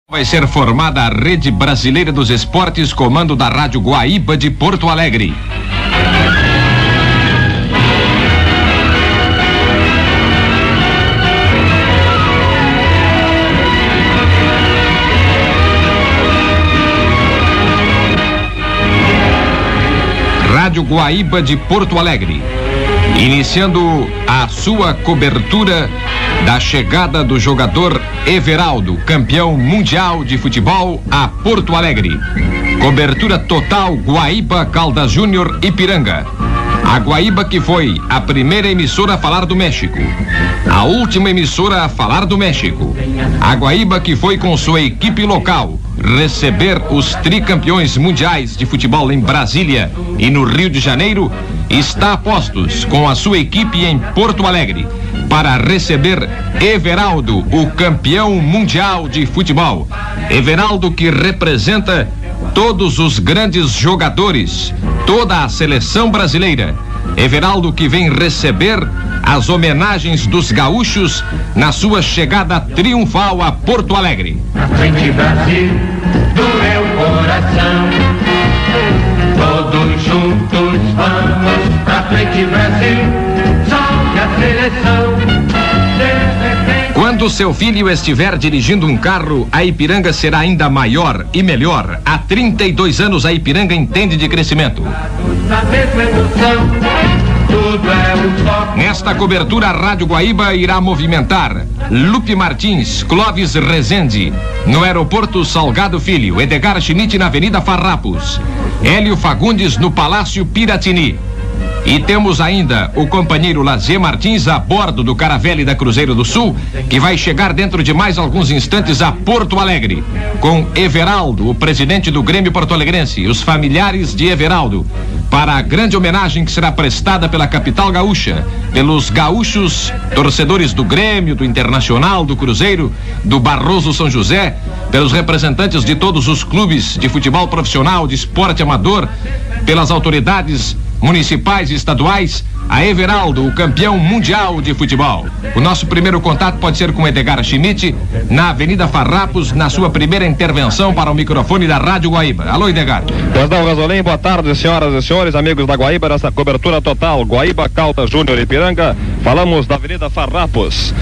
Vai ser formada a Rede Brasileira dos Esportes, comando da Rádio Guaíba de Porto Alegre. Rádio Guaíba de Porto Alegre, iniciando a sua cobertura da chegada do jogador Everaldo, campeão mundial de futebol, a Porto Alegre. Cobertura total Guaíba, Caldas Júnior, Ipiranga. A Guaíba que foi a primeira emissora a falar do México, a última emissora a falar do México. A Guaíba que foi com sua equipe local receber os tricampeões mundiais de futebol em Brasília e no Rio de Janeiro, está a postos com a sua equipe em Porto Alegre para receber Everaldo, o campeão mundial de futebol. Everaldo que representa todos os grandes jogadores, toda a seleção brasileira. Everaldo que vem receber as homenagens dos gaúchos na sua chegada triunfal a Porto Alegre. Na frente, Brasil, do meu coração, todos juntos vamos pra frente, Brasil, salve a seleção. Quando seu filho estiver dirigindo um carro, a Ipiranga será ainda maior e melhor. Há 32 anos a Ipiranga entende de crescimento. Nesta cobertura, a Rádio Guaíba irá movimentar Lupe Martins, Clóvis Rezende, no aeroporto Salgado Filho, Edgar Schmidt na Avenida Farrapos, Hélio Fagundes no Palácio Piratini. E temos ainda o companheiro Lazier Martins a bordo do Caravelle da Cruzeiro do Sul, que vai chegar dentro de mais alguns instantes a Porto Alegre, com Everaldo, o presidente do Grêmio Porto-Alegrense, e os familiares de Everaldo, para a grande homenagem que será prestada pela capital gaúcha, pelos gaúchos, torcedores do Grêmio, do Internacional, do Cruzeiro, do Barroso São José, pelos representantes de todos os clubes de futebol profissional, de esporte amador, pelas autoridades municipais e estaduais, a Everaldo, o campeão mundial de futebol. O nosso primeiro contato pode ser com Edgar Schmidt, na Avenida Farrapos, na sua primeira intervenção para o microfone da Rádio Guaíba. Alô, Edgar. Pois não, Gasolim, boa tarde, senhoras e senhores, amigos da Guaíba, nessa cobertura total, Guaíba, Caldas Júnior e Ipiranga. Falamos da Avenida Farrapos,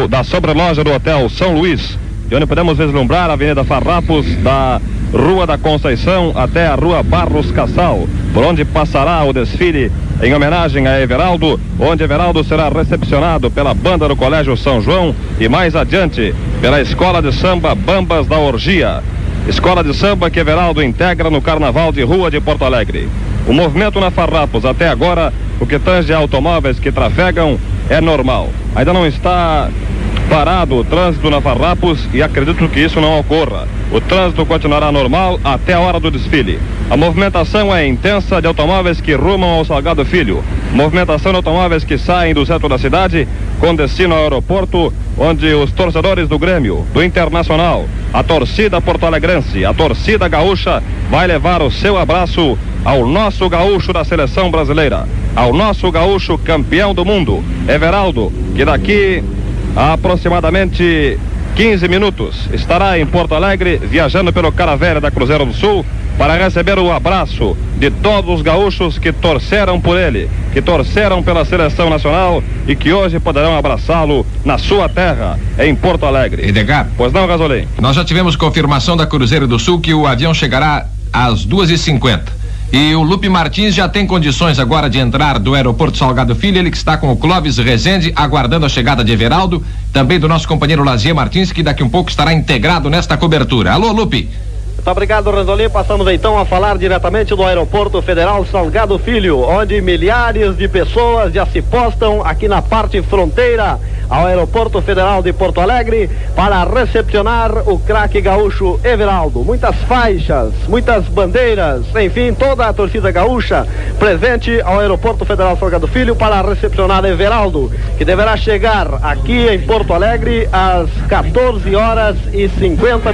da sobreloja do Hotel São Luís, de onde podemos vislumbrar a Avenida Farrapos, da Rua da Conceição até a Rua Barros Cassal, por onde passará o desfile em homenagem a Everaldo, onde Everaldo será recepcionado pela banda do Colégio São João e mais adiante pela Escola de Samba Bambas da Orgia, escola de samba que Everaldo integra no Carnaval de Rua de Porto Alegre. O movimento na Farrapos até agora, o que tange automóveis que trafegam, é normal. Ainda não está parado o trânsito na Farrapos e acredito que isso não ocorra. O trânsito continuará normal até a hora do desfile. A movimentação é intensa de automóveis que rumam ao Salgado Filho. Movimentação de automóveis que saem do centro da cidade com destino ao aeroporto, onde os torcedores do Grêmio, do Internacional, a torcida porto-alegrense, a torcida gaúcha vai levar o seu abraço ao nosso gaúcho da seleção brasileira, ao nosso gaúcho campeão do mundo, Everaldo, que daqui a aproximadamente 15 minutos estará em Porto Alegre, viajando pelo Caravelle da Cruzeiro do Sul, para receber o abraço de todos os gaúchos que torceram por ele, que torceram pela seleção nacional e que hoje poderão abraçá-lo na sua terra, em Porto Alegre. Edgar. Pois não, Gasolim? Nós já tivemos confirmação da Cruzeiro do Sul que o avião chegará às 2h50. E o Lupe Martins já tem condições agora de entrar do aeroporto Salgado Filho, ele que está com o Clóvis Rezende, aguardando a chegada de Everaldo, também do nosso companheiro Lazier Martins, que daqui um pouco estará integrado nesta cobertura. Alô, Lupe. Muito obrigado, Ranzolim. Passamos então a falar diretamente do Aeroporto Federal Salgado Filho, onde milhares de pessoas já se postam aqui na parte fronteira ao Aeroporto Federal de Porto Alegre para recepcionar o craque gaúcho Everaldo. Muitas faixas, muitas bandeiras, enfim, toda a torcida gaúcha presente ao Aeroporto Federal Salgado Filho para recepcionar Everaldo, que deverá chegar aqui em Porto Alegre às 14h50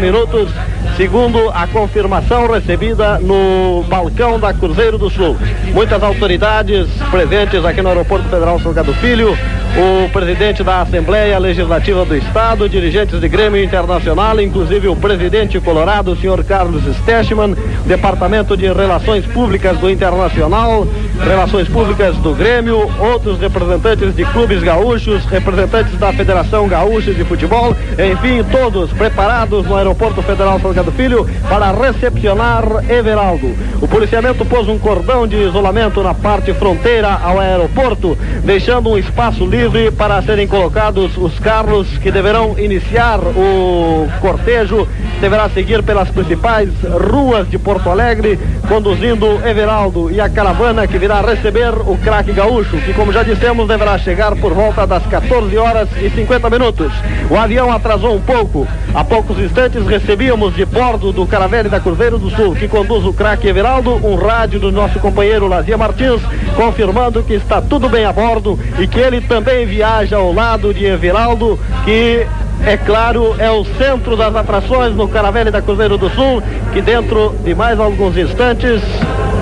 segundo a confirmação recebida no balcão da Cruzeiro do Sul. Muitas autoridades presentes aqui no Aeroporto Federal Salgado Filho, o presidente da Assembleia Legislativa do Estado, dirigentes de Grêmio Internacional, inclusive o presidente colorado, o senhor Carlos Stechman, Departamento de Relações Públicas do Internacional, Relações Públicas do Grêmio, outros representantes de clubes gaúchos, representantes da Federação Gaúcha de Futebol, enfim, todos preparados no Aeroporto Federal Salgado Filho para recepcionar Everaldo. O policiamento pôs um cordão de isolamento na parte fronteira ao aeroporto, deixando um espaço livre para serem colocados os carros que deverão iniciar o cortejo, deverá seguir pelas principais ruas de Porto Alegre, conduzindo Everaldo e a caravana que virá receber o craque gaúcho, que, como já dissemos, deverá chegar por volta das 14 horas e 50 minutos. O avião atrasou um pouco. Há poucos instantes recebíamos de bordo do Caravelle da Cruzeiro do Sul, que conduz o craque Everaldo, um rádio do nosso companheiro Lazia Martins, confirmando que está tudo bem a bordo e que ele também viaja ao lado de Everaldo, que, é claro, é o centro das atrações no Caravelle da Cruzeiro do Sul, que dentro de mais alguns instantes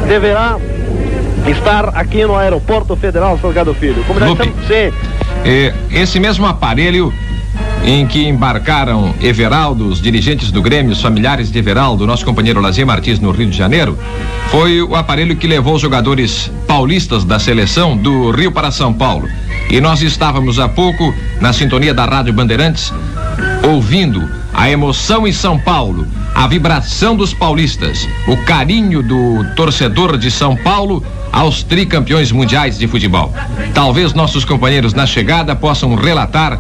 deverá estar aqui no Aeroporto Federal Salgado Filho. Como já estamos... Esse mesmo aparelho em que embarcaram Everaldo, os dirigentes do Grêmio, os familiares de Everaldo, nosso companheiro Lazia Martins, no Rio de Janeiro, foi o aparelho que levou os jogadores paulistas da seleção do Rio para São Paulo. E nós estávamos há pouco na sintonia da Rádio Bandeirantes, ouvindo a emoção em São Paulo, a vibração dos paulistas, o carinho do torcedor de São Paulo aos tricampeões mundiais de futebol. Talvez nossos companheiros na chegada possam relatar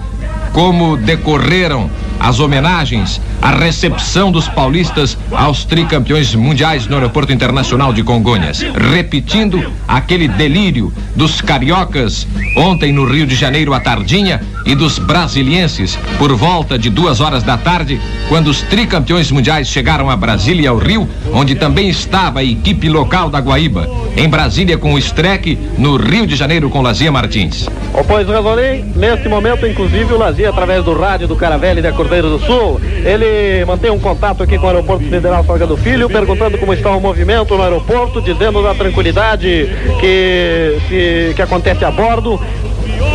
como decorreram as homenagens, a recepção dos paulistas aos tricampeões mundiais no Aeroporto Internacional de Congonhas, repetindo aquele delírio dos cariocas ontem no Rio de Janeiro à tardinha e dos brasilienses por volta de 2 horas da tarde, quando os tricampeões mundiais chegaram a Brasília e ao Rio, onde também estava a equipe local da Guaíba, em Brasília com o Streck, no Rio de Janeiro com Lazia Martins. Pois resolvi, neste momento, inclusive, o Lazia, através do rádio do Caravelle da Cruzeiro do Sul, ele mantém um contato aqui com o Aeroporto Federal Salgado Filho, perguntando como está o movimento no aeroporto, dizendo da tranquilidade que acontece a bordo,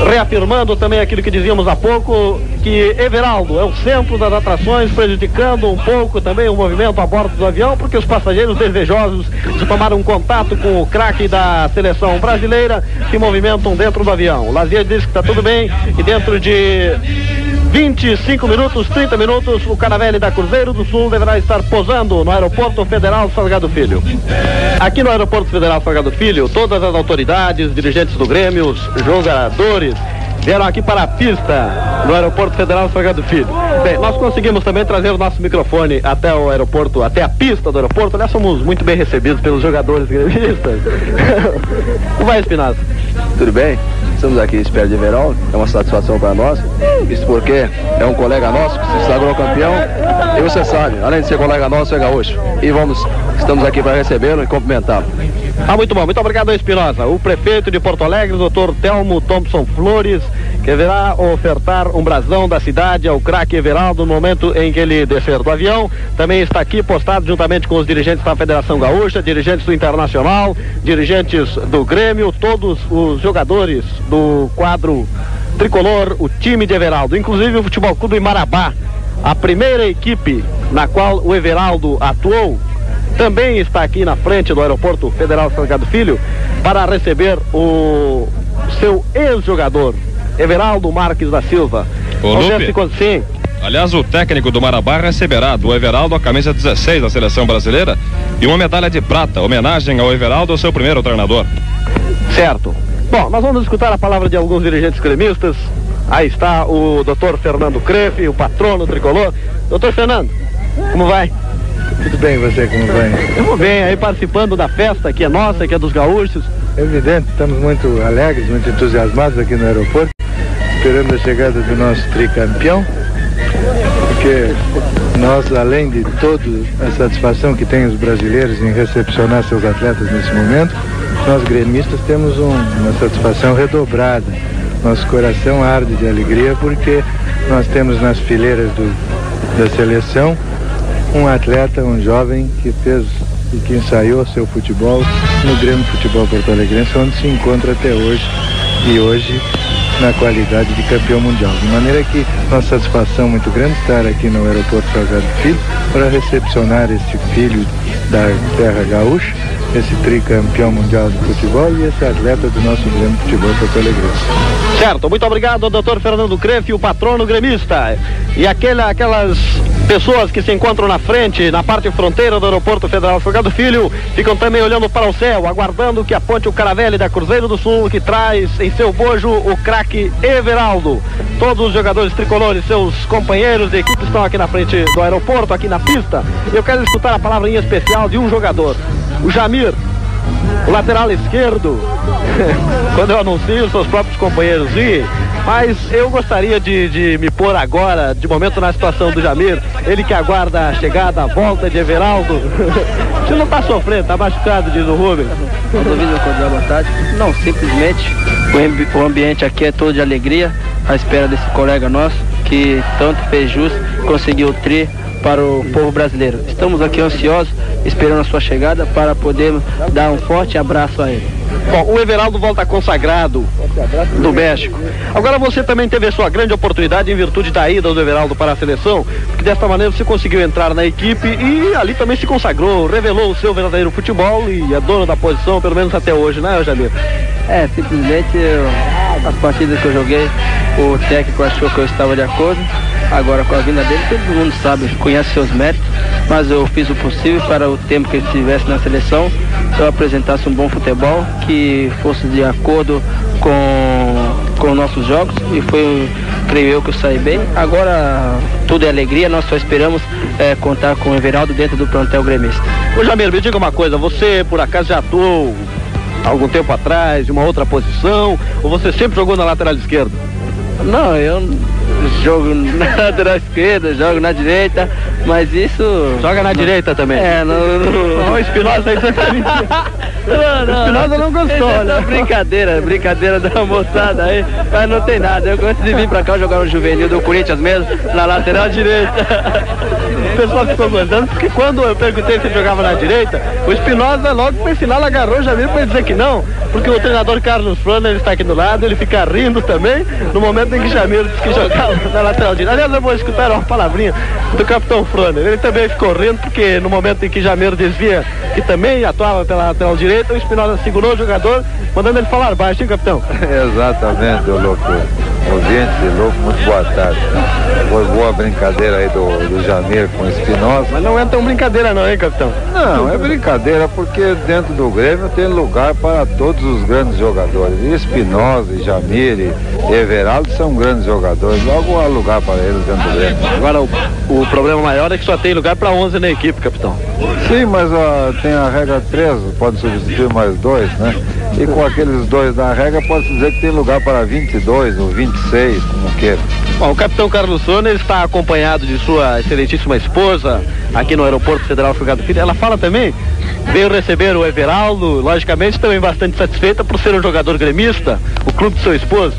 reafirmando também aquilo que dizíamos há pouco, que Everaldo é o centro das atrações, prejudicando um pouco também o movimento a bordo do avião, porque os passageiros desejosos de tomar um contato com o craque da seleção brasileira se movimentam dentro do avião. O Lazia disse que está tudo bem e dentro de 25 minutos, 30 minutos, o Caravelle da Cruzeiro do Sul deverá estar posando no Aeroporto Federal Salgado Filho. Aqui no Aeroporto Federal Salgado Filho, todas as autoridades, dirigentes do Grêmio, os jogadores, vieram aqui para a pista do Aeroporto Federal Salgado Filho. Bem, nós conseguimos também trazer o nosso microfone até o aeroporto, até a pista do aeroporto. Aliás, somos muito bem recebidos pelos jogadores gremistas. Como vai, Espinosa? Tudo bem? Estamos aqui à espera de Everaldo, é uma satisfação para nós, isso porque é um colega nosso que se sagrou campeão, e você sabe, além de ser colega nosso, é gaúcho. E estamos aqui para recebê-lo e cumprimentá-lo. Muito bom, muito obrigado, Espinosa. O prefeito de Porto Alegre, Dr. Telmo Thompson Flores, que virá ofertar um brasão da cidade ao craque Everaldo no momento em que ele descer do avião. Também está aqui postado juntamente com os dirigentes da Federação Gaúcha, dirigentes do Internacional, dirigentes do Grêmio, todos os jogadores do quadro tricolor, o time de Everaldo, inclusive o Futebol Clube Marabá, a primeira equipe na qual o Everaldo atuou, também está aqui na frente do Aeroporto Federal Salgado Filho para receber o seu ex-jogador, Everaldo Marques da Silva. Ô, Lupe, sim. aliás, o técnico do Marabá receberá do Everaldo a camisa 16 da seleção brasileira e uma medalha de prata, homenagem ao Everaldo, seu primeiro treinador. Certo. Bom, nós vamos escutar a palavra de alguns dirigentes gremistas. Aí está o Dr. Fernando Crefe, o patrono tricolor. Dr. Fernando, como vai? Tudo bem, você como vai? Estamos bem, aí participando da festa que é nossa, que é dos gaúchos. É evidente, estamos muito alegres, muito entusiasmados aqui no aeroporto, esperando a chegada do nosso tricampeão, porque nós, além de toda a satisfação que tem os brasileiros em recepcionar seus atletas nesse momento, nós gremistas temos uma satisfação redobrada. Nosso coração arde de alegria porque nós temos nas fileiras da seleção um atleta, um jovem que fez e que ensaiou seu futebol no Grêmio Futebol Porto Alegrense, onde se encontra até hoje, e hoje na qualidade de campeão mundial. De maneira que nossa satisfação muito grande estar aqui no Aeroporto Salgado Filho para recepcionar este filho da terra gaúcha, esse tricampeão mundial de futebol e esse atleta do nosso Grêmio Futebol Porto Alegrense. Certo, muito obrigado ao Dr. Fernando Crefe, o patrono gremista. E aquelas pessoas que se encontram na frente, na parte fronteira do Aeroporto Federal Salgado Filho, ficam também olhando para o céu, aguardando que aponte o Caravelle da Cruzeiro do Sul, que traz em seu bojo o craque Everaldo. Todos os jogadores tricolores, seus companheiros de equipe, estão aqui na frente do aeroporto, aqui na pista. Eu quero escutar a palavrinha especial de um jogador, o Jamir, o lateral esquerdo. Quando eu anuncio, seus próprios companheiros riem, mas eu gostaria de me pôr agora, de momento, na situação do Jamir, ele que aguarda a chegada, a volta de Everaldo. Você não está sofrendo, está machucado, diz o Rubens. Não duvido com a vontade. Não, simplesmente o ambiente aqui é todo de alegria, à espera desse colega nosso que tanto fez jus, conseguiu o tri para o povo brasileiro. Estamos aqui ansiosos, esperando a sua chegada para poder dar um forte abraço a ele. Bom, o Everaldo volta consagrado do México. Agora você também teve a sua grande oportunidade em virtude da ida do Everaldo para a seleção, porque desta maneira você conseguiu entrar na equipe e ali também se consagrou, revelou o seu verdadeiro futebol e é dono da posição, pelo menos até hoje, né, Jamir? Simplesmente as partidas que eu joguei, o técnico achou que eu estava de acordo. Agora com a vinda dele, todo mundo sabe, conhece seus méritos, mas eu fiz o possível para o tempo que ele estivesse na seleção, eu apresentasse um bom futebol, que fosse de acordo com nossos jogos, e foi, creio eu, que eu saí bem. Agora tudo é alegria, nós só esperamos contar com o Everaldo dentro do plantel gremista. Ô Jamir, me diga uma coisa, você por acaso já atuou algum tempo atrás em uma outra posição, ou você sempre jogou na lateral esquerda? Não, eu jogo na lateral esquerda, jogo na direita, mas isso... Joga na direita também? Não, o Espinosa aí você tá mentindo. O Espinosa não gostou, né? Brincadeira da moçada aí, mas não tem nada. Eu gosto de vir pra cá jogar no juvenil do Corinthians mesmo, na lateral direita. O pessoal ficou gostando, porque quando eu perguntei se ele jogava na direita, o Espinosa logo por sinal agarrou o Jamir para dizer que não, porque o treinador Carlos Frona, ele está aqui do lado, ele fica rindo também, no momento em que Jamir disse que jogava na lateral direita. Aliás, eu vou escutar uma palavrinha do capitão Frona. Ele também ficou rindo, porque no momento em que Jamir desvia, que também atuava pela lateral direita, o Espinosa segurou o jogador, mandando ele falar baixo, hein, capitão? Exatamente, ô louco. Ouvinte, louco, muito boa tarde. Foi boa brincadeira aí do Jamir com o Espinosa. Mas não é tão brincadeira não, hein, capitão? Não, é brincadeira porque dentro do Grêmio tem lugar para todos os grandes jogadores. E Espinosa, e Jamir e Everaldo são grandes jogadores. Logo há lugar para eles dentro do Grêmio. Agora o problema maior é que só tem lugar para 11 na equipe, capitão. Sim, mas tem a regra 3, pode substituir mais 2, né? E com aqueles 2 da regra pode dizer que tem lugar para 22 ou 26, como queira. Bom, o capitão Carlos Frona está acompanhado de sua excelentíssima esposa aqui no Aeroporto Federal Salgado Filho. Ela fala também, veio receber o Everaldo, logicamente também bastante satisfeita por ser um jogador gremista, o clube do seu esposo.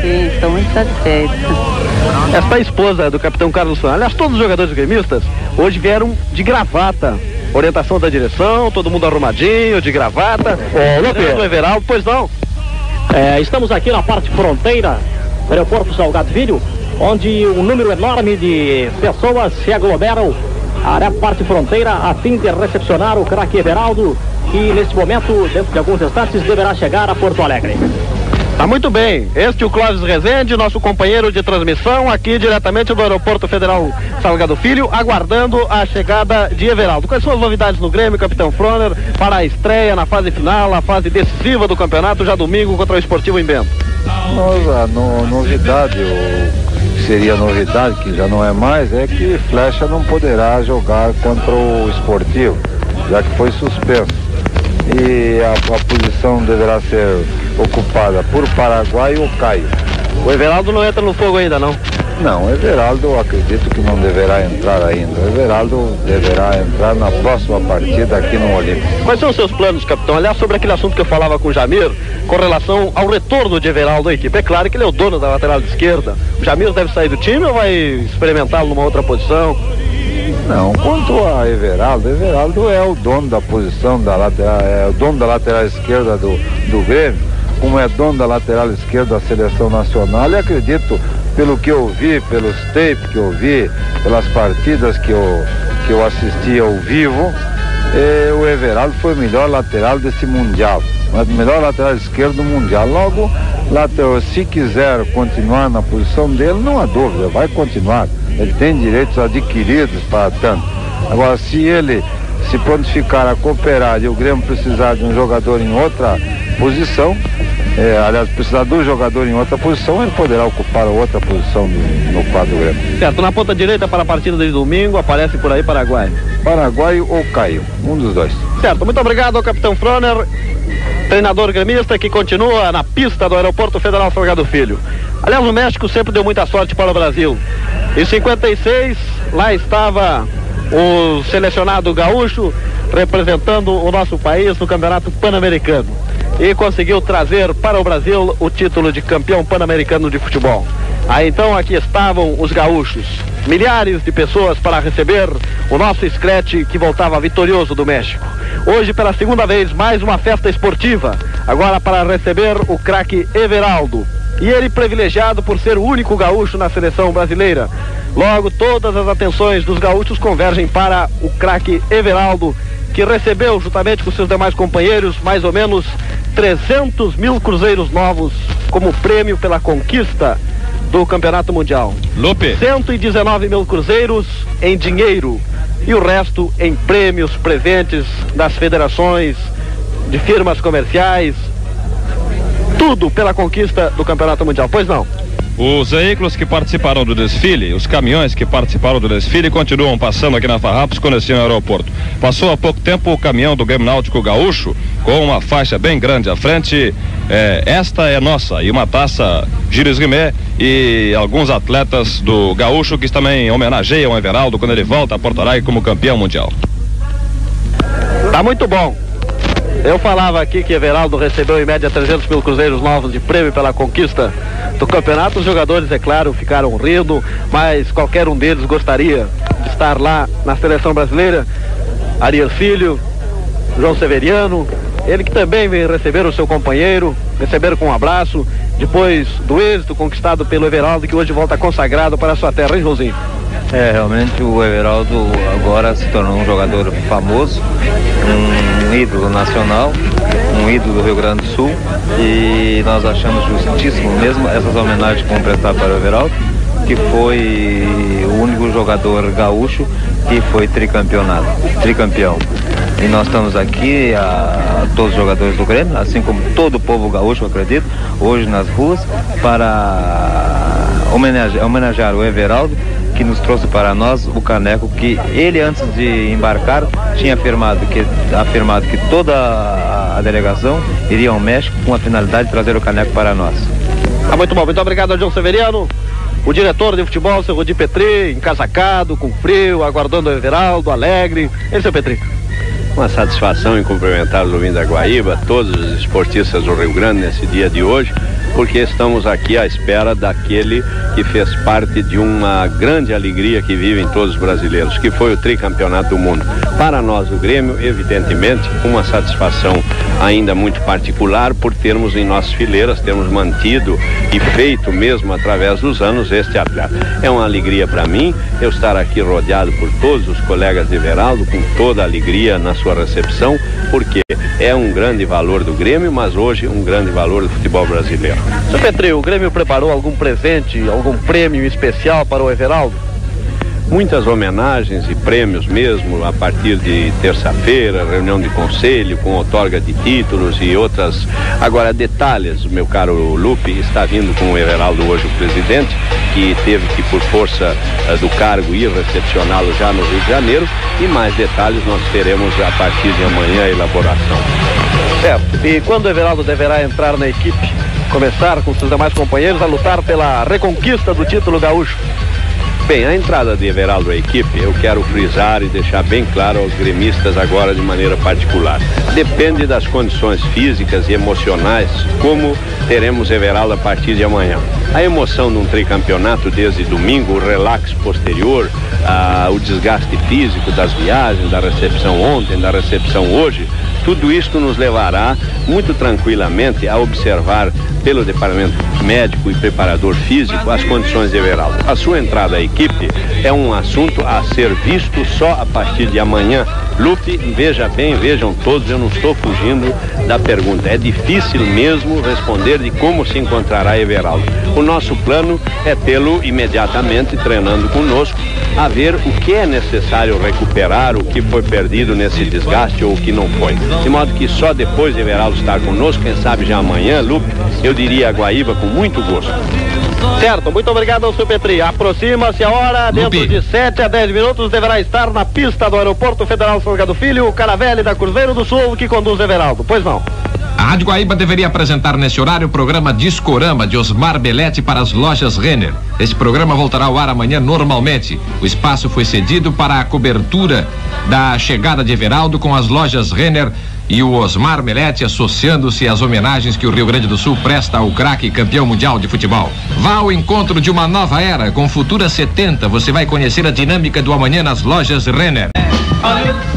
Sim, estou muito satisfeita. Esta esposa do capitão Carlos Frona, aliás, todos os jogadores gremistas hoje vieram de gravata. Orientação da direção, todo mundo arrumadinho, de gravata. O Everaldo, pois não. Estamos aqui na parte fronteira do Aeroporto Salgado Filho, onde um número enorme de pessoas se aglomeram na parte fronteira a fim de recepcionar o craque Everaldo, que nesse momento, dentro de alguns instantes, deverá chegar a Porto Alegre. Tá muito bem, este é o Clóvis Rezende, nosso companheiro de transmissão aqui diretamente do Aeroporto Federal Salgado Filho, aguardando a chegada de Everaldo. Quais são as novidades no Grêmio, capitão Froner, para a estreia na fase final, a fase decisiva do campeonato, já domingo contra o Esportivo em Bento? Nossa, novidade, ou seria novidade, que já não é mais, é que Flecha não poderá jogar contra o Esportivo, já que foi suspenso. E a posição deverá ser ocupada por Paraguai ou Caio. O Everaldo não entra no fogo ainda, não? Não, o Everaldo eu acredito que não deverá entrar ainda. O Everaldo deverá entrar na próxima partida aqui no Olímpico. Quais são os seus planos, capitão? Aliás, sobre aquele assunto que eu falava com o Jamir, com relação ao retorno de Everaldo à equipe. É claro que ele é o dono da lateral esquerda. O Jamir deve sair do time ou vai experimentá-lo numa outra posição? Não, quanto a Everaldo é o dono da posição da lateral, é o dono da lateral esquerda do Grêmio, como é dono da lateral esquerda da seleção nacional, e acredito, pelo que eu vi, pelos tapes que eu vi, pelas partidas que eu assisti ao vivo, o Everaldo foi o melhor lateral desse Mundial, o melhor lateral esquerdo do Mundial. Logo, se quiser continuar na posição dele, não há dúvida, vai continuar. Ele tem direitos adquiridos para tanto. Agora, se ele se prontificar a cooperar e o Grêmio precisar de um jogador em outra posição, aliás, precisar do jogador em outra posição, ele poderá ocupar outra posição no quadro do Grêmio. Certo, na ponta direita para a partida de domingo, aparece por aí Paraguai. Paraguai ou Caio, um dos dois. Certo, muito obrigado ao capitão Froner, treinador gremista que continua na pista do Aeroporto Federal Salgado Filho. Aliás, o México sempre deu muita sorte para o Brasil. Em 56, lá estava o selecionado gaúcho representando o nosso país no Campeonato Pan-Americano e conseguiu trazer para o Brasil o título de campeão pan-americano de futebol. Aí então aqui estavam os gaúchos, milhares de pessoas para receber o nosso Scratch que voltava vitorioso do México. Hoje, pela segunda vez, mais uma festa esportiva, agora para receber o craque Everaldo. E ele privilegiado por ser o único gaúcho na seleção brasileira. Logo, todas as atenções dos gaúchos convergem para o craque Everaldo, que recebeu, juntamente com seus demais companheiros, mais ou menos 300 mil cruzeiros novos como prêmio pela conquista do Campeonato Mundial. Lupe. 119 mil cruzeiros em dinheiro e o resto em prêmios, presentes das federações, de firmas comerciais, tudo pela conquista do Campeonato Mundial. Pois não? Os veículos que participaram do desfile, os caminhões que participaram do desfile continuam passando aqui na Farrapos com destino ao aeroporto. Passou há pouco tempo o caminhão do Grêmio Náutico Gaúcho com uma faixa bem grande à frente. Esta é nossa, e uma taça Gilles Rimet e alguns atletas do Gaúcho que também homenageiam o Everaldo quando ele volta a Porto Alegre como campeão mundial. Tá muito bom. Eu falava aqui que Everaldo recebeu em média 300 mil cruzeiros novos de prêmio pela conquista do campeonato. Os jogadores, é claro, ficaram rindo, mas qualquer um deles gostaria de estar lá na seleção brasileira. Ariel Filho, João Severiano, ele que também veio receber o seu companheiro, receberam com um abraço, depois do êxito conquistado pelo Everaldo, que hoje volta consagrado para a sua terra, hein, Joãozinho? Realmente o Everaldo agora se tornou um jogador famoso, um ídolo nacional, um ídolo do Rio Grande do Sul, e nós achamos justíssimo mesmo essas homenagens que vão prestar para o Everaldo, que foi o único jogador gaúcho que foi tricampeão. E nós estamos aqui, todos os jogadores do Grêmio, assim como todo o povo gaúcho, acredito, hoje nas ruas, para homenagear o Everaldo, que nos trouxe para nós o caneco que ele, antes de embarcar, tinha afirmado que toda a delegação iria ao México com a finalidade de trazer o caneco para nós. Tá muito bom, muito obrigado ao João Severiano, o diretor de futebol, seu Rudi Petri, encasacado, com frio, aguardando o Everaldo, alegre. E seu Petri? Uma satisfação em cumprimentar os ouvintes da Guaíba, todos os esportistas do Rio Grande nesse dia de hoje, porque estamos aqui à espera daquele que fez parte de uma grande alegria que vivem todos os brasileiros, que foi o tricampeonato do mundo. Para nós, o Grêmio, evidentemente, uma satisfação ainda muito particular por termos em nossas fileiras, termos mantido e feito mesmo através dos anos este atleta. É uma alegria para mim eu estar aqui rodeado por todos os colegas de Everaldo, com toda a alegria na sua recepção, porque é um grande valor do Grêmio, mas hoje um grande valor do futebol brasileiro. Seu Petri, o Grêmio preparou algum presente, algum prêmio especial para o Everaldo? Muitas homenagens e prêmios mesmo, a partir de terça-feira, reunião de conselho com outorga de títulos e outras. Agora, detalhes, meu caro Lupe, está vindo com o Everaldo hoje o presidente, que teve que, por força do cargo, ir recepcioná-lo já no Rio de Janeiro, e mais detalhes nós teremos a partir de amanhã a elaboração. Certo. E quando o Everaldo deverá entrar na equipe, começar com seus demais companheiros a lutar pela reconquista do título gaúcho? Bem, a entrada de Everaldo à equipe, eu quero frisar e deixar bem claro aos gremistas agora de maneira particular. Depende das condições físicas e emocionais, como teremos Everaldo a partir de amanhã. A emoção de um tricampeonato desde domingo, o relax posterior, o desgaste físico das viagens, da recepção ontem, da recepção hoje, tudo isto nos levará muito tranquilamente a observar pelo departamento médico e preparador físico as condições de Everaldo. A sua entrada à equipe é um assunto a ser visto só a partir de amanhã. Lupe, veja bem, vejam todos, eu não estou fugindo da pergunta. É difícil mesmo responder de como se encontrará Everaldo. O nosso plano é tê-lo imediatamente treinando conosco, a ver o que é necessário recuperar, o que foi perdido nesse desgaste ou o que não foi. De modo que só depois de Everaldo estar conosco, quem sabe já amanhã, Lupe, eu diria a Guaíba com muito gosto. Certo, muito obrigado ao seu Petri. Aproxima-se a hora, dentro de 7 a 10 minutos deverá estar na pista do Aeroporto Federal Salgado Filho, o Caravelli da Cruzeiro do Sul, que conduz Everaldo. Pois não. A Rádio Guaíba deveria apresentar nesse horário o programa Discorama de Osmar Belletti para as lojas Renner. Esse programa voltará ao ar amanhã normalmente. O espaço foi cedido para a cobertura da chegada de Everaldo com as lojas Renner e o Osmar Belletti associando-se às homenagens que o Rio Grande do Sul presta ao craque campeão mundial de futebol. Vá ao encontro de uma nova era com Futura 70. Você vai conhecer a dinâmica do amanhã nas lojas Renner.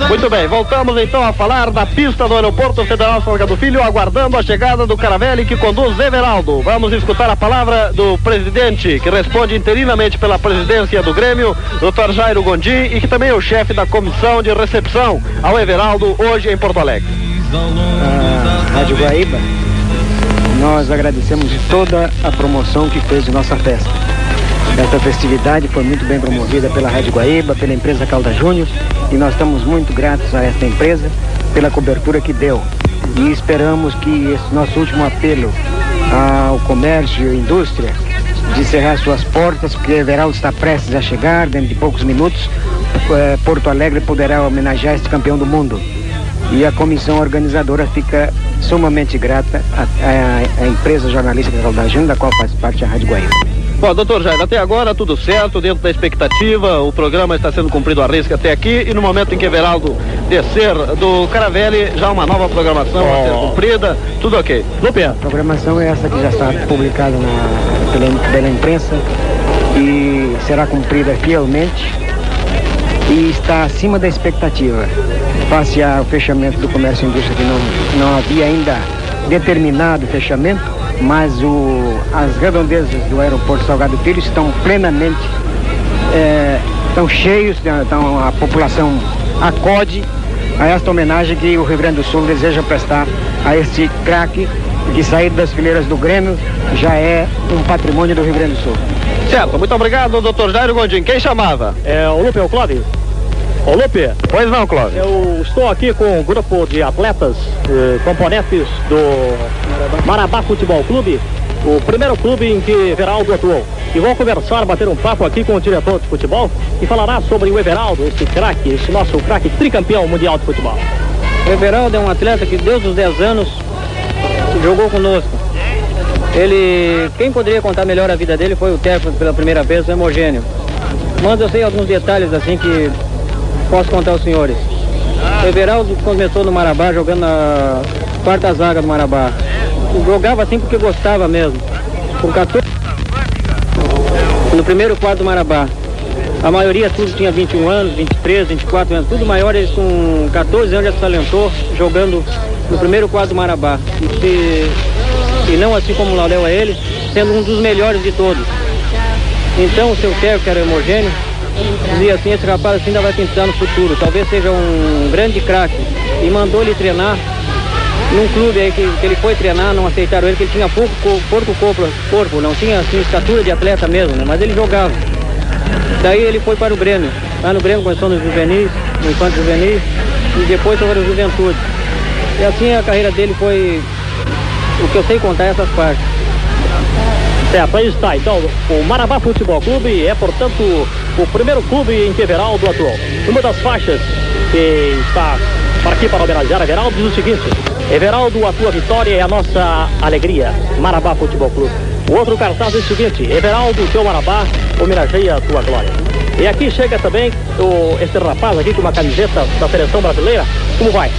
Muito bem, voltamos então a falar da pista do Aeroporto Federal Salgado Filho, aguardando a chegada do Caravelli que conduz Everaldo. Vamos escutar a palavra do presidente, que responde interinamente pela presidência do Grêmio, Dr. Jairo Gondi, e que também é o chefe da comissão de recepção ao Everaldo hoje em Porto Alegre. Rádio Guaíba, nós agradecemos toda a promoção que fez de nossa festa. Essa festividade foi muito bem promovida pela Rádio Guaíba, pela empresa Calda Júnior, e nós estamos muito gratos a esta empresa pela cobertura que deu. E esperamos que esse nosso último apelo ao comércio e indústria de cerrar suas portas, porque Everaldo está prestes a chegar, dentro de poucos minutos, Porto Alegre poderá homenagear este campeão do mundo. E a comissão organizadora fica sumamente grata à empresa jornalística Calda Júnior, da qual faz parte a Rádio Guaíba. Bom, doutor Jair, até agora tudo certo, dentro da expectativa, o programa está sendo cumprido a risca até aqui, e no momento em que Everaldo descer do Caravelli, já uma nova programação a ser cumprida, tudo ok. Lupe. A programação é essa que já está publicada pela imprensa e será cumprida fielmente e está acima da expectativa. Face ao fechamento do comércio e indústria, que não havia ainda determinado fechamento, mas as redondezas do aeroporto Salgado Filho estão plenamente estão cheios, a população acode a esta homenagem que o Rio Grande do Sul deseja prestar a este craque que, saído das fileiras do Grêmio, já é um patrimônio do Rio Grande do Sul. Certo, muito obrigado, doutor Jairo Gondim. Quem chamava? O Lupe, o Clóvis. Ô Lupe. Pois não, Clóvis. Eu estou aqui com um grupo de atletas, componentes do Marabá Futebol Clube, o primeiro clube em que Everaldo atuou. E vou conversar, bater um papo aqui com o diretor de futebol, que falará sobre o Everaldo, esse craque, esse nosso craque tricampeão mundial de futebol. O Everaldo é um atleta que desde os 10 anos jogou conosco. Quem poderia contar melhor a vida dele foi o técnico pela primeira vez, o Hemogênio. Mas eu sei alguns detalhes assim que posso contar aos senhores. O Everaldo começou no Marabá, jogando na quarta zaga do Marabá. Jogava assim porque gostava mesmo. Com 14... No primeiro quadro do Marabá. A maioria tudo tinha 21 anos, 23, 24 anos, tudo maior. Eles com 14 anos já se talentou, jogando no primeiro quadro do Marabá. E não assim como o Lauléu é ele, sendo um dos melhores de todos. Então o seu técnico, que era homogêneo, dizia assim: esse rapaz assim ainda vai pintar no futuro, talvez seja um grande craque. E mandou ele treinar num clube aí que ele foi treinar, não aceitaram ele, que ele tinha pouco corpo, não tinha assim estatura de atleta mesmo, né? Mas ele jogava. Daí ele foi para o Grêmio. Lá no Grêmio começou no juvenis, no infanto juvenis, e depois foi para o Juventude. E assim a carreira dele foi, o que eu sei contar, essas partes. Certo, aí está. Então, o Marabá Futebol Clube é, portanto, o primeiro clube em que Everaldo atuou. Uma das faixas que está aqui para homenagear Everaldo diz o seguinte: Everaldo, a tua vitória é a nossa alegria. Marabá Futebol Clube. O outro cartaz é o seguinte: Everaldo, teu Marabá, homenageia a tua glória. E aqui chega também esse rapaz aqui com uma camiseta da seleção brasileira. Como vai?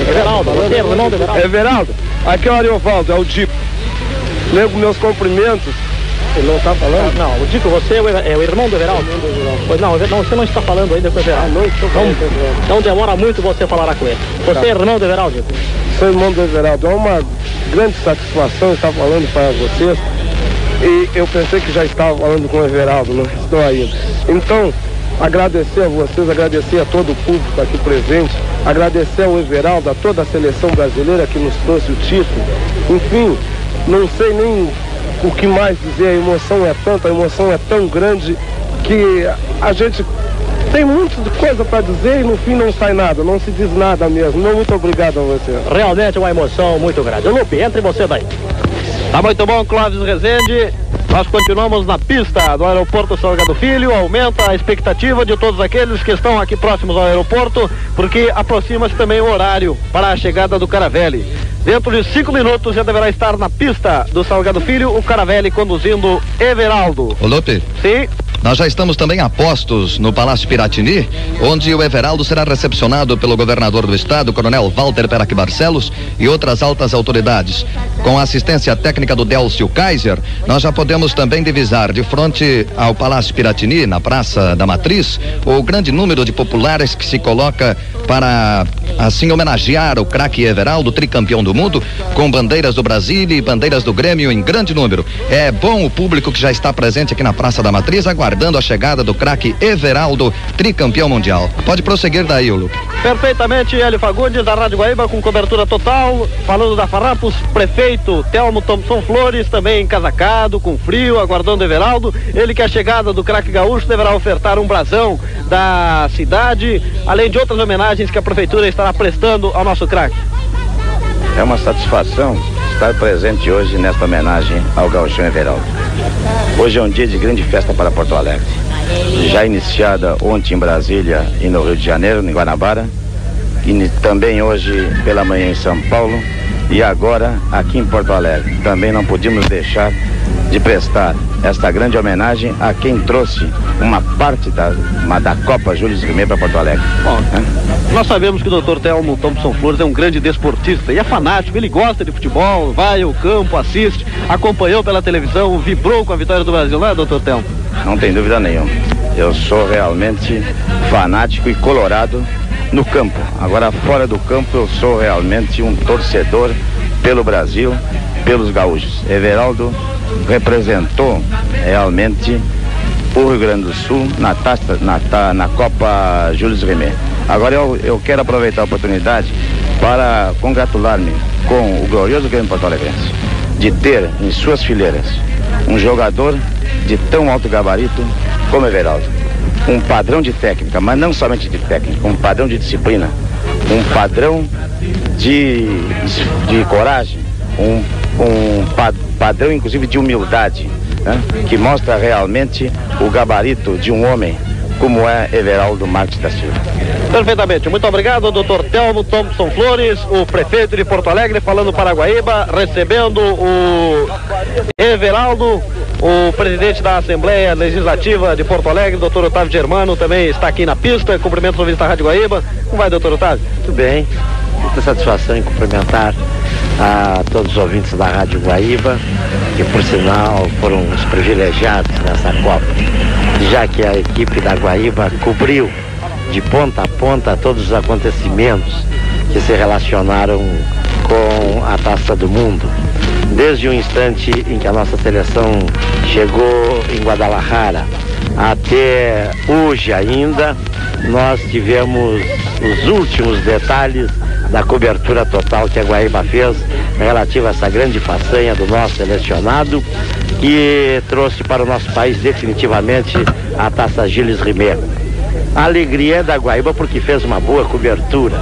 Everaldo, você é irmão do Everaldo? Everaldo, aqui é o Ariovaldo, é o Dico. Levo meus cumprimentos. Ele não está falando? Não, o Dico, você é o irmão do Everaldo? Pois não, você não está falando ainda com o Everaldo. Não demora muito, você falará com ele. Você é irmão do Everaldo? Sou irmão do Everaldo. É uma grande satisfação estar falando para vocês. E eu pensei que já estava falando com o Everaldo, não estou ainda. Então, agradecer a vocês, agradecer a todo o público aqui presente, agradecer ao Everaldo, a toda a seleção brasileira que nos trouxe o título. Enfim, não sei nem o que mais dizer, a emoção é tanta, a emoção é tão grande que a gente tem muita coisa para dizer e no fim não sai nada, não se diz nada mesmo. Muito obrigado a você. Realmente uma emoção muito grande. Lupe, entre você daí. Tá muito bom, Clóvis Rezende. Nós continuamos na pista do aeroporto Salgado Filho. Aumenta a expectativa de todos aqueles que estão aqui próximos ao aeroporto, porque aproxima-se também o horário para a chegada do Caravelli. Dentro de 5 minutos já deverá estar na pista do Salgado Filho o Caravelli conduzindo Everaldo. Ô Lupe. Sim. Nós já estamos também a postos no Palácio Piratini, onde o Everaldo será recepcionado pelo governador do estado, Coronel Walter Perac Barcelos, e outras altas autoridades. Com a assistência técnica do Délcio Kaiser, nós já podemos também divisar de frente ao Palácio Piratini, na Praça da Matriz, o grande número de populares que se coloca para, assim, homenagear o craque Everaldo, tricampeão do mundo, com bandeiras do Brasil e bandeiras do Grêmio em grande número. É bom o público que já está presente aqui na Praça da Matriz, aguardando a chegada do craque Everaldo, tricampeão mundial. Pode prosseguir daí, Lupe. Perfeitamente, Hélio Fagundes, da Rádio Guaíba, com cobertura total, falando da Farrapos, prefeito Telmo Thompson Flores, também encasacado, com frio, aguardando Everaldo. Ele que a chegada do craque gaúcho deverá ofertar um brasão da cidade, além de outras homenagens que a prefeitura estará prestando ao nosso craque. É uma satisfação estar presente hoje nesta homenagem ao gauchão Everaldo. Hoje é um dia de grande festa para Porto Alegre. Já iniciada ontem em Brasília e no Rio de Janeiro, em Guanabara, e também hoje pela manhã em São Paulo e agora aqui em Porto Alegre. Também não podíamos deixar de prestar esta grande homenagem a quem trouxe uma parte da Copa Júlio Rimet para Porto Alegre. Bom, nós sabemos que o Dr. Telmo Thompson Flores é um grande desportista e é fanático, ele gosta de futebol, vai ao campo, assiste, acompanhou pela televisão, vibrou com a vitória do Brasil, não é, Dr. Telmo? Não tem dúvida nenhuma. Eu sou realmente fanático e colorado no campo. Agora, fora do campo, eu sou realmente um torcedor pelo Brasil, pelos gaúchos. Everaldo representou realmente o Rio Grande do Sul na Copa Júlio Rimet. Agora eu quero aproveitar a oportunidade para congratular-me com o glorioso Grêmio Porto Alegrense de ter em suas fileiras um jogador de tão alto gabarito como Everaldo. Um padrão de técnica, mas não somente de técnica, um padrão de disciplina, um padrão de coragem, um padrão inclusive de humildade, né? Que mostra realmente o gabarito de um homem como é Everaldo Marques da Silva. Perfeitamente, muito obrigado, Dr. Telmo Thompson Flores, o prefeito de Porto Alegre, falando para Guaíba, recebendo o Everaldo. O presidente da Assembleia Legislativa de Porto Alegre, Dr. Otávio Germano, também está aqui na pista. Cumprimento os ouvintes da Rádio Guaíba. Como vai, Dr. Otávio? Tudo bem, muita satisfação em cumprimentar a todos os ouvintes da Rádio Guaíba, que por sinal foram os privilegiados nessa Copa, já que a equipe da Guaíba cobriu de ponta a ponta todos os acontecimentos que se relacionaram com a Taça do Mundo. Desde o instante em que a nossa seleção chegou em Guadalajara até hoje ainda, nós tivemos os últimos detalhes da cobertura total que a Guaíba fez relativa a essa grande façanha do nosso selecionado, que trouxe para o nosso país definitivamente a Taça Gilles Rimet. A alegria é da Guaíba porque fez uma boa cobertura,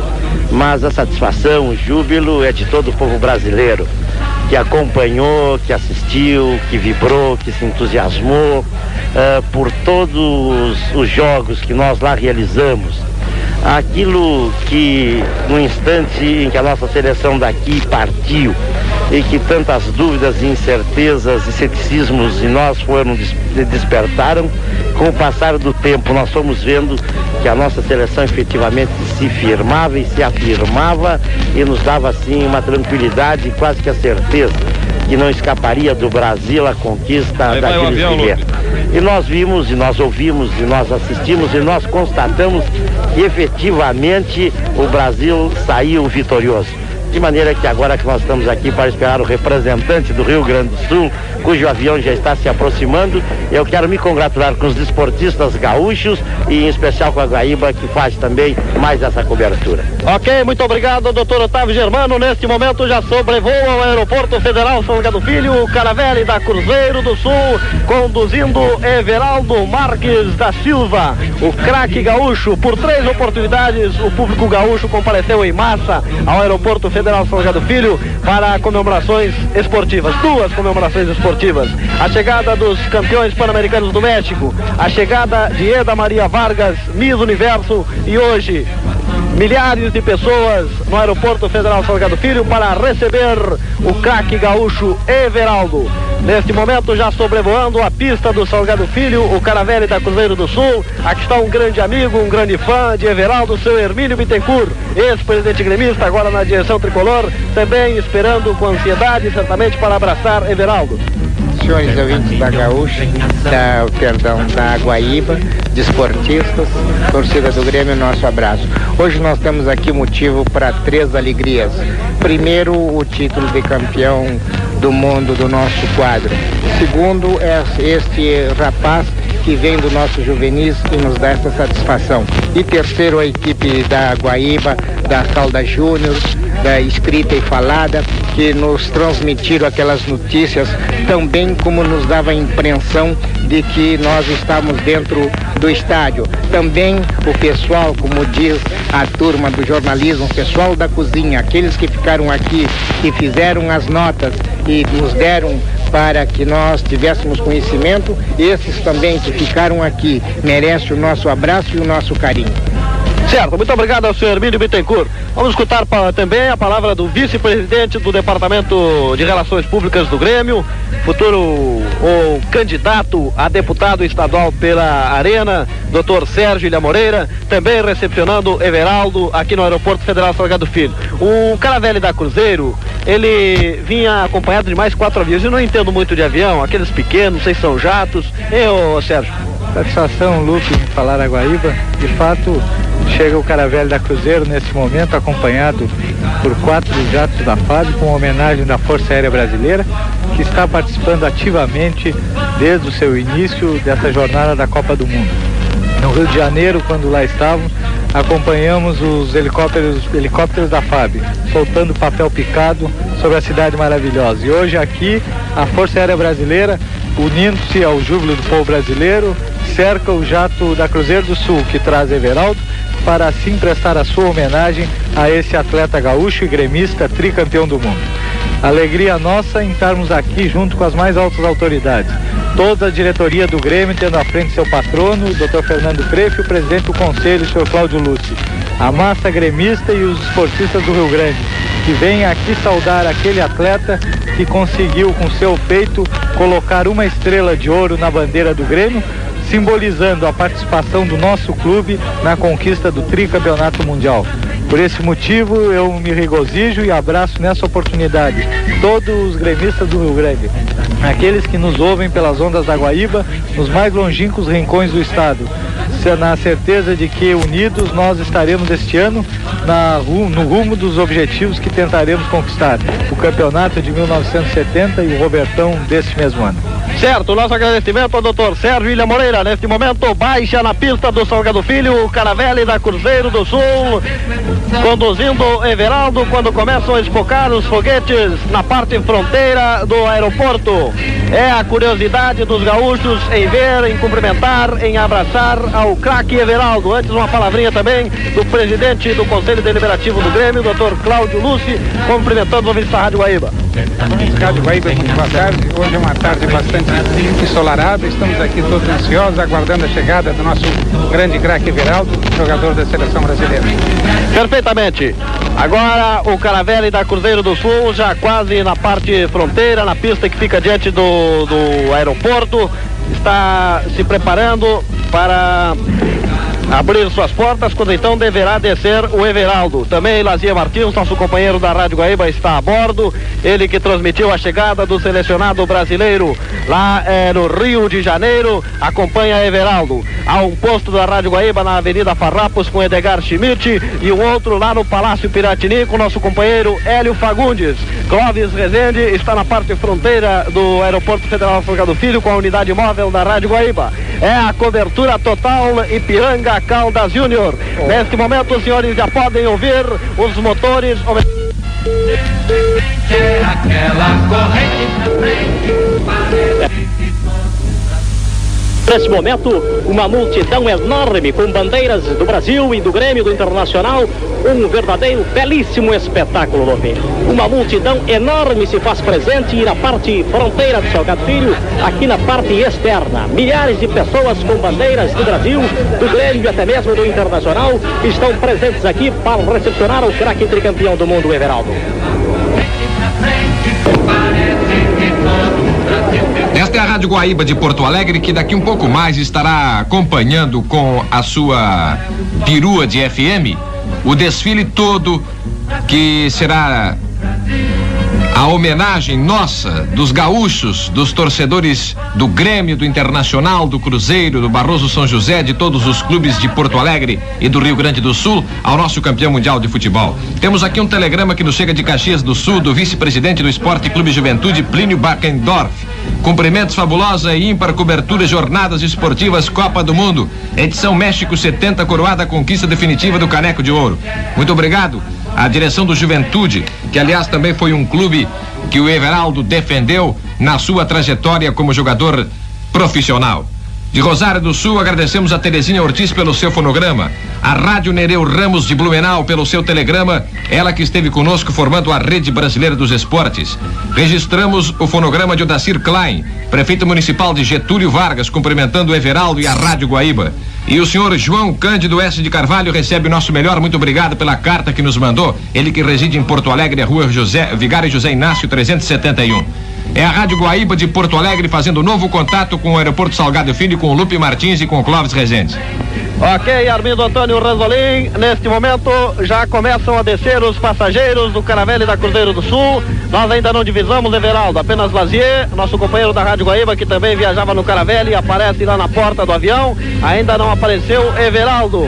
mas a satisfação, o júbilo é de todo o povo brasileiro, que acompanhou, que assistiu, que vibrou, que se entusiasmou por todos os jogos que nós lá realizamos. Aquilo que no instante em que a nossa seleção daqui partiu, e que tantas dúvidas e incertezas e ceticismos em nós despertaram. Com o passar do tempo, nós fomos vendo que a nossa seleção efetivamente se firmava e se afirmava e nos dava assim uma tranquilidade e quase que a certeza que não escaparia do Brasil a conquista daqueles bilhetes. E nós vimos, e nós ouvimos, e nós assistimos, e nós constatamos que efetivamente o Brasil saiu vitorioso. De maneira que agora que nós estamos aqui para esperar o representante do Rio Grande do Sul, cujo avião já está se aproximando, eu quero me congratular com os desportistas gaúchos e em especial com a Guaíba, que faz também mais essa cobertura. Ok, muito obrigado, doutor Otávio Germano. Neste momento já sobrevoa o Aeroporto Federal Salgado Filho, o Caravelli da Cruzeiro do Sul, conduzindo Everaldo Marques da Silva, o craque gaúcho. Por 3 oportunidades, o público gaúcho compareceu em massa ao Aeroporto Federal Salgado Filho para comemorações esportivas, 2 comemorações esportivas. A chegada dos campeões pan-americanos do México, a chegada de Eda Maria Vargas, Miss Universo, e hoje milhares de pessoas no Aeroporto Federal Salgado Filho para receber o craque gaúcho Everaldo. Neste momento, já sobrevoando a pista do Salgado Filho, o Caravelli da Cruzeiro do Sul. Aqui está um grande amigo, um grande fã de Everaldo, seu Hermínio Bittencourt, ex-presidente gremista, agora na direção tricolor, também esperando com ansiedade, certamente, para abraçar Everaldo. Senhores ouvintes da Gaúcha, da Guaíba, desportistas, torcida do Grêmio, nosso abraço. Hoje nós temos aqui motivo para 3 alegrias. Primeiro, o título de campeão do mundo do nosso quadro. Segundo, é este rapaz que vem do nosso juvenis e nos dá essa satisfação. E terceiro, a equipe da Guaíba, da Calda Júnior, da escrita e falada, que nos transmitiram aquelas notícias tão bem como nos dava a impressão de que nós estávamos dentro do estádio. Também o pessoal, como diz a turma do jornalismo, o pessoal da cozinha, aqueles que ficaram aqui, que fizeram as notas e nos deram para que nós tivéssemos conhecimento, esses também que ficaram aqui merecem o nosso abraço e o nosso carinho. Certo, muito obrigado ao senhor Hermínio Bittencourt. Vamos escutar também a palavra do vice-presidente do Departamento de Relações Públicas do Grêmio, futuro ou candidato a deputado estadual pela Arena, Dr. Sérgio Ilha Moreira, também recepcionando Everaldo aqui no Aeroporto Federal Salgado Filho. O Caravelli da Cruzeiro, ele vinha acompanhado de mais 4 aviões. Eu não entendo muito de avião, aqueles pequenos, não sei se são jatos. Sérgio? Satisfação, Lupe, em falar a Guaíba. De fato, chega o Caravelli da Cruzeiro nesse momento, acompanhado por 4 jatos da FAB, com homenagem da Força Aérea Brasileira, que está participando ativamente desde o seu início dessa jornada da Copa do Mundo. No Rio de Janeiro, quando lá estávamos, acompanhamos os helicópteros da FAB, soltando papel picado sobre a cidade maravilhosa. E hoje aqui, a Força Aérea Brasileira, unindo-se ao júbilo do povo brasileiro, cerca o jato da Cruzeiro do Sul, que traz Everaldo, para assim prestar a sua homenagem a esse atleta gaúcho e gremista tricampeão do mundo. Alegria nossa em estarmos aqui junto com as mais altas autoridades. Toda a diretoria do Grêmio, tendo à frente seu patrono, o Dr. Fernando Prefe, e o presidente do conselho, o Sr. Cláudio Lúcio. A massa gremista e os esportistas do Rio Grande, que vêm aqui saudar aquele atleta que conseguiu, com seu feito, colocar uma estrela de ouro na bandeira do Grêmio, simbolizando a participação do nosso clube na conquista do tricampeonato mundial. Por esse motivo, eu me regozijo e abraço nessa oportunidade todos os gremistas do Rio Grande, aqueles que nos ouvem pelas ondas da Guaíba, nos mais longínquos rincões do estado, na certeza de que unidos nós estaremos este ano no rumo dos objetivos que tentaremos conquistar, o campeonato de 1970 e o Robertão deste mesmo ano. Certo, nosso agradecimento ao Dr. Sérgio Ilha Moreira. Neste momento, baixa na pista do Salgado Filho, o Caravelli da Cruzeiro do Sul, conduzindo Everaldo quando começam a espocar os foguetes na parte fronteira do aeroporto. É a curiosidade dos gaúchos em ver, em cumprimentar, em abraçar ao craque Everaldo. Antes, uma palavrinha também do presidente do Conselho Deliberativo do Grêmio, Dr. Cláudio Lúcio, cumprimentando o ouvintes da Rádio Guaíba. Rádio Guaíba, muito boa tarde. Hoje é uma tarde bastante ensolarada. Estamos aqui todos ansiosos, aguardando a chegada do nosso grande craque Everaldo, jogador da seleção brasileira. Perfeitamente. Agora o Caravelli da Cruzeiro do Sul, já quase na parte fronteira, na pista que fica diante do aeroporto, está se preparando para abrir suas portas, quando então deverá descer o Everaldo. Também Lazia Martins, nosso companheiro da Rádio Guaíba, está a bordo. Ele que transmitiu a chegada do selecionado brasileiro lá no Rio de Janeiro, acompanha Everaldo. Há um posto da Rádio Guaíba na Avenida Farrapos com Edgar Schmidt e um outro lá no Palácio Piratini com nosso companheiro Hélio Fagundes. Clóvis Rezende está na parte fronteira do Aeroporto Federal Salgado Filho com a unidade móvel da Rádio Guaíba. É a cobertura total Ipiranga Caldas Júnior. Neste momento, os senhores já podem ouvir os motores. Nesse momento, uma multidão enorme com bandeiras do Brasil e do Grêmio, do Internacional, um verdadeiro belíssimo espetáculo, Lopê. Uma multidão enorme se faz presente na parte fronteira de Salgado Filho, aqui na parte externa. Milhares de pessoas com bandeiras do Brasil, do Grêmio e até mesmo do Internacional estão presentes aqui para recepcionar o craque tricampeão do mundo, Everaldo. Esta é a Rádio Guaíba de Porto Alegre, que daqui um pouco mais estará acompanhando com a sua perua de FM o desfile todo, que será a homenagem nossa, dos gaúchos, dos torcedores do Grêmio, do Internacional, do Cruzeiro, do Barroso São José, de todos os clubes de Porto Alegre e do Rio Grande do Sul, ao nosso campeão mundial de futebol. Temos aqui um telegrama que nos chega de Caxias do Sul, do vice-presidente do Esporte Clube Juventude, Plínio Backendorf. Cumprimentos, fabulosa e ímpar cobertura, jornadas esportivas Copa do Mundo, edição México 70, coroada a conquista definitiva do Caneco de Ouro. Muito obrigado à direção do Juventude, que aliás também foi um clube que o Everaldo defendeu na sua trajetória como jogador profissional. De Rosário do Sul, agradecemos a Terezinha Ortiz pelo seu fonograma, a Rádio Nereu Ramos de Blumenau pelo seu telegrama, ela que esteve conosco formando a Rede Brasileira dos Esportes. Registramos o fonograma de Odacir Klein, prefeito municipal de Getúlio Vargas, cumprimentando o Everaldo e a Rádio Guaíba. E o senhor João Cândido S. de Carvalho recebe o nosso melhor muito obrigado pela carta que nos mandou, ele que reside em Porto Alegre, a rua Vigário José Inácio 371. É a Rádio Guaíba de Porto Alegre fazendo novo contato com o Aeroporto Salgado Filho, com o Lupe Martins e com o Clóvis Rezende. Ok, Armindo Antônio Ranzolin, neste momento já começam a descer os passageiros do Caravelli da Cruzeiro do Sul. Nós ainda não divisamos Everaldo, apenas Lazier, nosso companheiro da Rádio Guaíba, que também viajava no Caravelli, aparece lá na porta do avião. Ainda não apareceu Everaldo.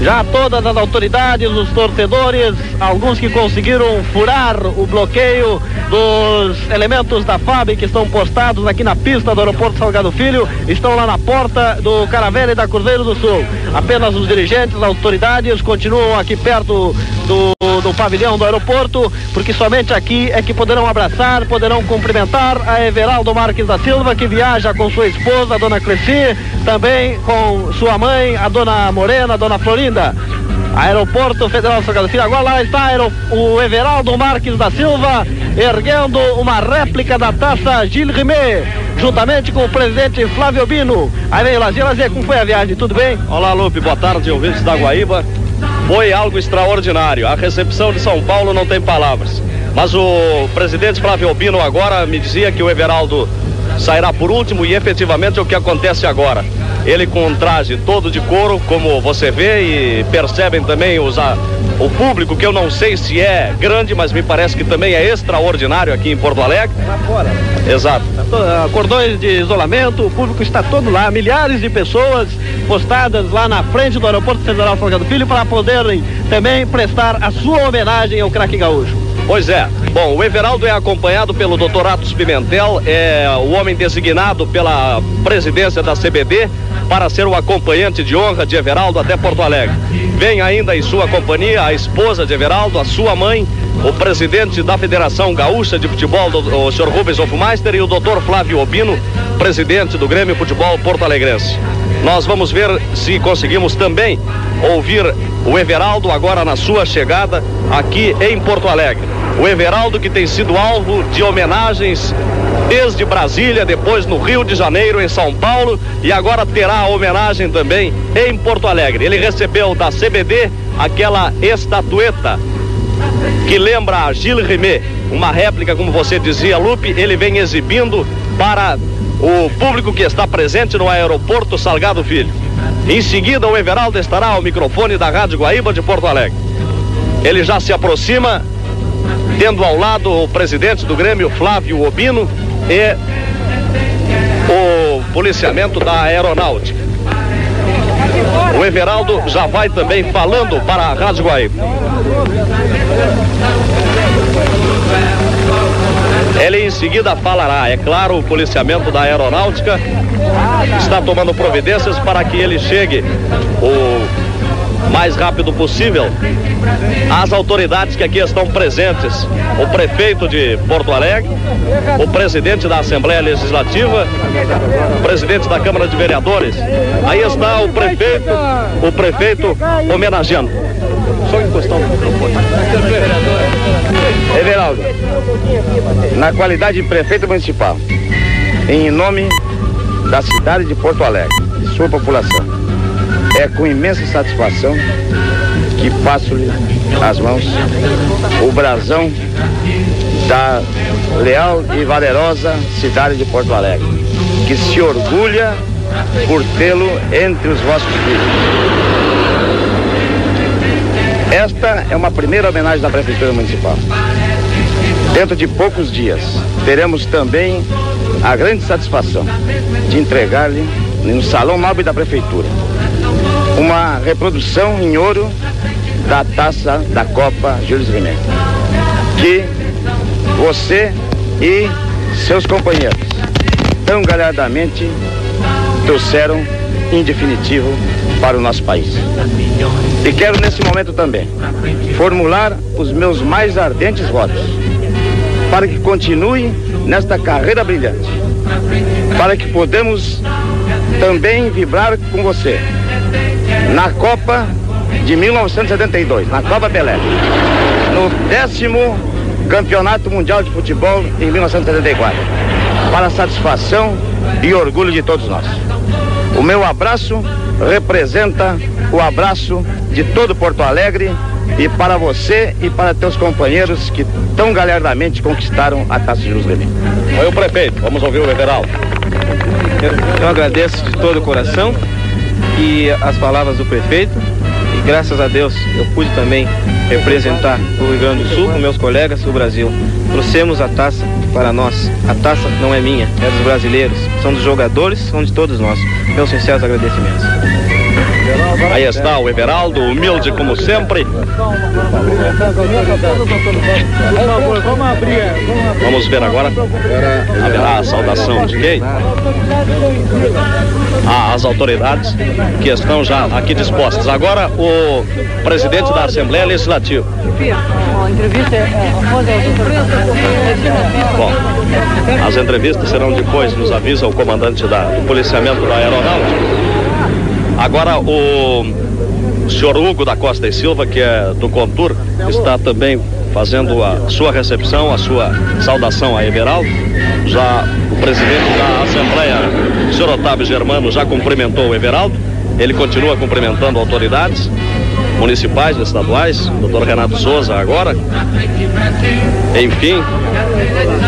Já todas as autoridades, os torcedores, alguns que conseguiram furar o bloqueio dos elementos da FAB que estão postados aqui na pista do Aeroporto Salgado Filho, estão lá na porta do Caravelli da Cruzeiro do Sul. Apenas os dirigentes, as autoridades continuam aqui perto do pavilhão do aeroporto, porque somente aqui é que poderão abraçar, poderão cumprimentar a Everaldo Marques da Silva, que viaja com sua esposa, a dona Cleci, também com sua mãe, a dona Morena, a dona Florinda. Aeroporto Federal Salgado Filho. Agora lá está o Everaldo Marques da Silva erguendo uma réplica da taça Gilles Rimet, juntamente com o presidente Flávio Bino. Aí vem Lazier, como foi a viagem? Tudo bem? Olá, Lupe, boa tarde, ouvintes da Guaíba. Foi algo extraordinário. A recepção de São Paulo não tem palavras. Mas o presidente Flávio Bino agora me dizia que o Everaldo sairá por último, e efetivamente é o que acontece agora. Ele com um traje todo de couro, como você vê, e percebem também o público, que eu não sei se é grande, mas me parece que também é extraordinário aqui em Porto Alegre. Lá fora. Exato. Cordões de isolamento, o público está todo lá, milhares de pessoas postadas lá na frente do Aeroporto Federal Salgado Filho para poderem também prestar a sua homenagem ao craque gaúcho. Pois é. Bom, o Everaldo é acompanhado pelo Dr. Atos Pimentel, é o homem designado pela presidência da CBD para ser o acompanhante de honra de Everaldo até Porto Alegre. Vem ainda em sua companhia a esposa de Everaldo, a sua mãe, o presidente da Federação Gaúcha de Futebol, o Sr. Rubens Hofmeister, e o Dr. Flávio Obino, presidente do Grêmio Futebol Porto Alegrense. Nós vamos ver se conseguimos também ouvir o Everaldo agora na sua chegada aqui em Porto Alegre. O Everaldo que tem sido alvo de homenagens desde Brasília, depois no Rio de Janeiro, em São Paulo, e agora terá a homenagem também em Porto Alegre. Ele recebeu da CBD aquela estatueta que lembra a Gilles Rimet, uma réplica, como você dizia, Lupe. Ele vem exibindo para o público que está presente no aeroporto Salgado Filho. Em seguida, o Everaldo estará ao microfone da Rádio Guaíba de Porto Alegre. Ele já se aproxima, tendo ao lado o presidente do Grêmio, Flávio Obino, e o policiamento da Aeronáutica. O Everaldo já vai também falando para a Rádio Guaíba. Ele em seguida falará, é claro, o policiamento da Aeronáutica está tomando providências para que ele chegue o mais rápido possível às autoridades que aqui estão presentes. O prefeito de Porto Alegre, o presidente da Assembleia Legislativa, o presidente da Câmara de Vereadores. Aí está o prefeito homenageando. Só encostar o microfone. Everaldo, na qualidade de prefeito municipal, em nome da cidade de Porto Alegre e sua população, é com imensa satisfação que passo-lhe as mãos o brasão da leal e valerosa cidade de Porto Alegre, que se orgulha por tê-lo entre os vossos filhos. Esta é uma primeira homenagem da Prefeitura Municipal. Dentro de poucos dias, teremos também a grande satisfação de entregar-lhe, no Salão Nobre da Prefeitura, uma reprodução em ouro da taça da Copa Gilles Rimet, que você e seus companheiros tão galhardamente trouxeram em definitivo para o nosso país. E quero nesse momento também formular os meus mais ardentes votos para que continue nesta carreira brilhante, para que podemos também vibrar com você na Copa de 1972, na Copa Pelé, no 10º Campeonato Mundial de Futebol em 1974, para a satisfação e orgulho de todos nós. O meu abraço representa o abraço de todo Porto Alegre, e para você e para teus companheiros que tão galhardamente conquistaram a taça de Gilles Rimet. Foi o prefeito, vamos ouvir o Everaldo. Eu agradeço de todo o coração e as palavras do prefeito, e graças a Deus eu pude também representar o Rio Grande do Sul com meus colegas do Brasil. Trouxemos a taça para nós. A taça não é minha, é dos brasileiros, são dos jogadores, são de todos nós. Meus sinceros agradecimentos. Aí está o Everaldo, humilde como sempre. Vamos ver agora. Haverá a saudação de quem? As autoridades que estão já aqui dispostas. Agora o presidente da Assembleia Legislativa. Bom, as entrevistas serão depois, nos avisa o comandante do policiamento da Aeronáutica. Agora o senhor Hugo da Costa e Silva, que é do Contur, está também fazendo a sua recepção, a sua saudação a Everaldo. Já o presidente da Assembleia, o senhor Otávio Germano, já cumprimentou o Everaldo. Ele continua cumprimentando autoridades municipais, estaduais, doutor Renato Souza agora. Enfim,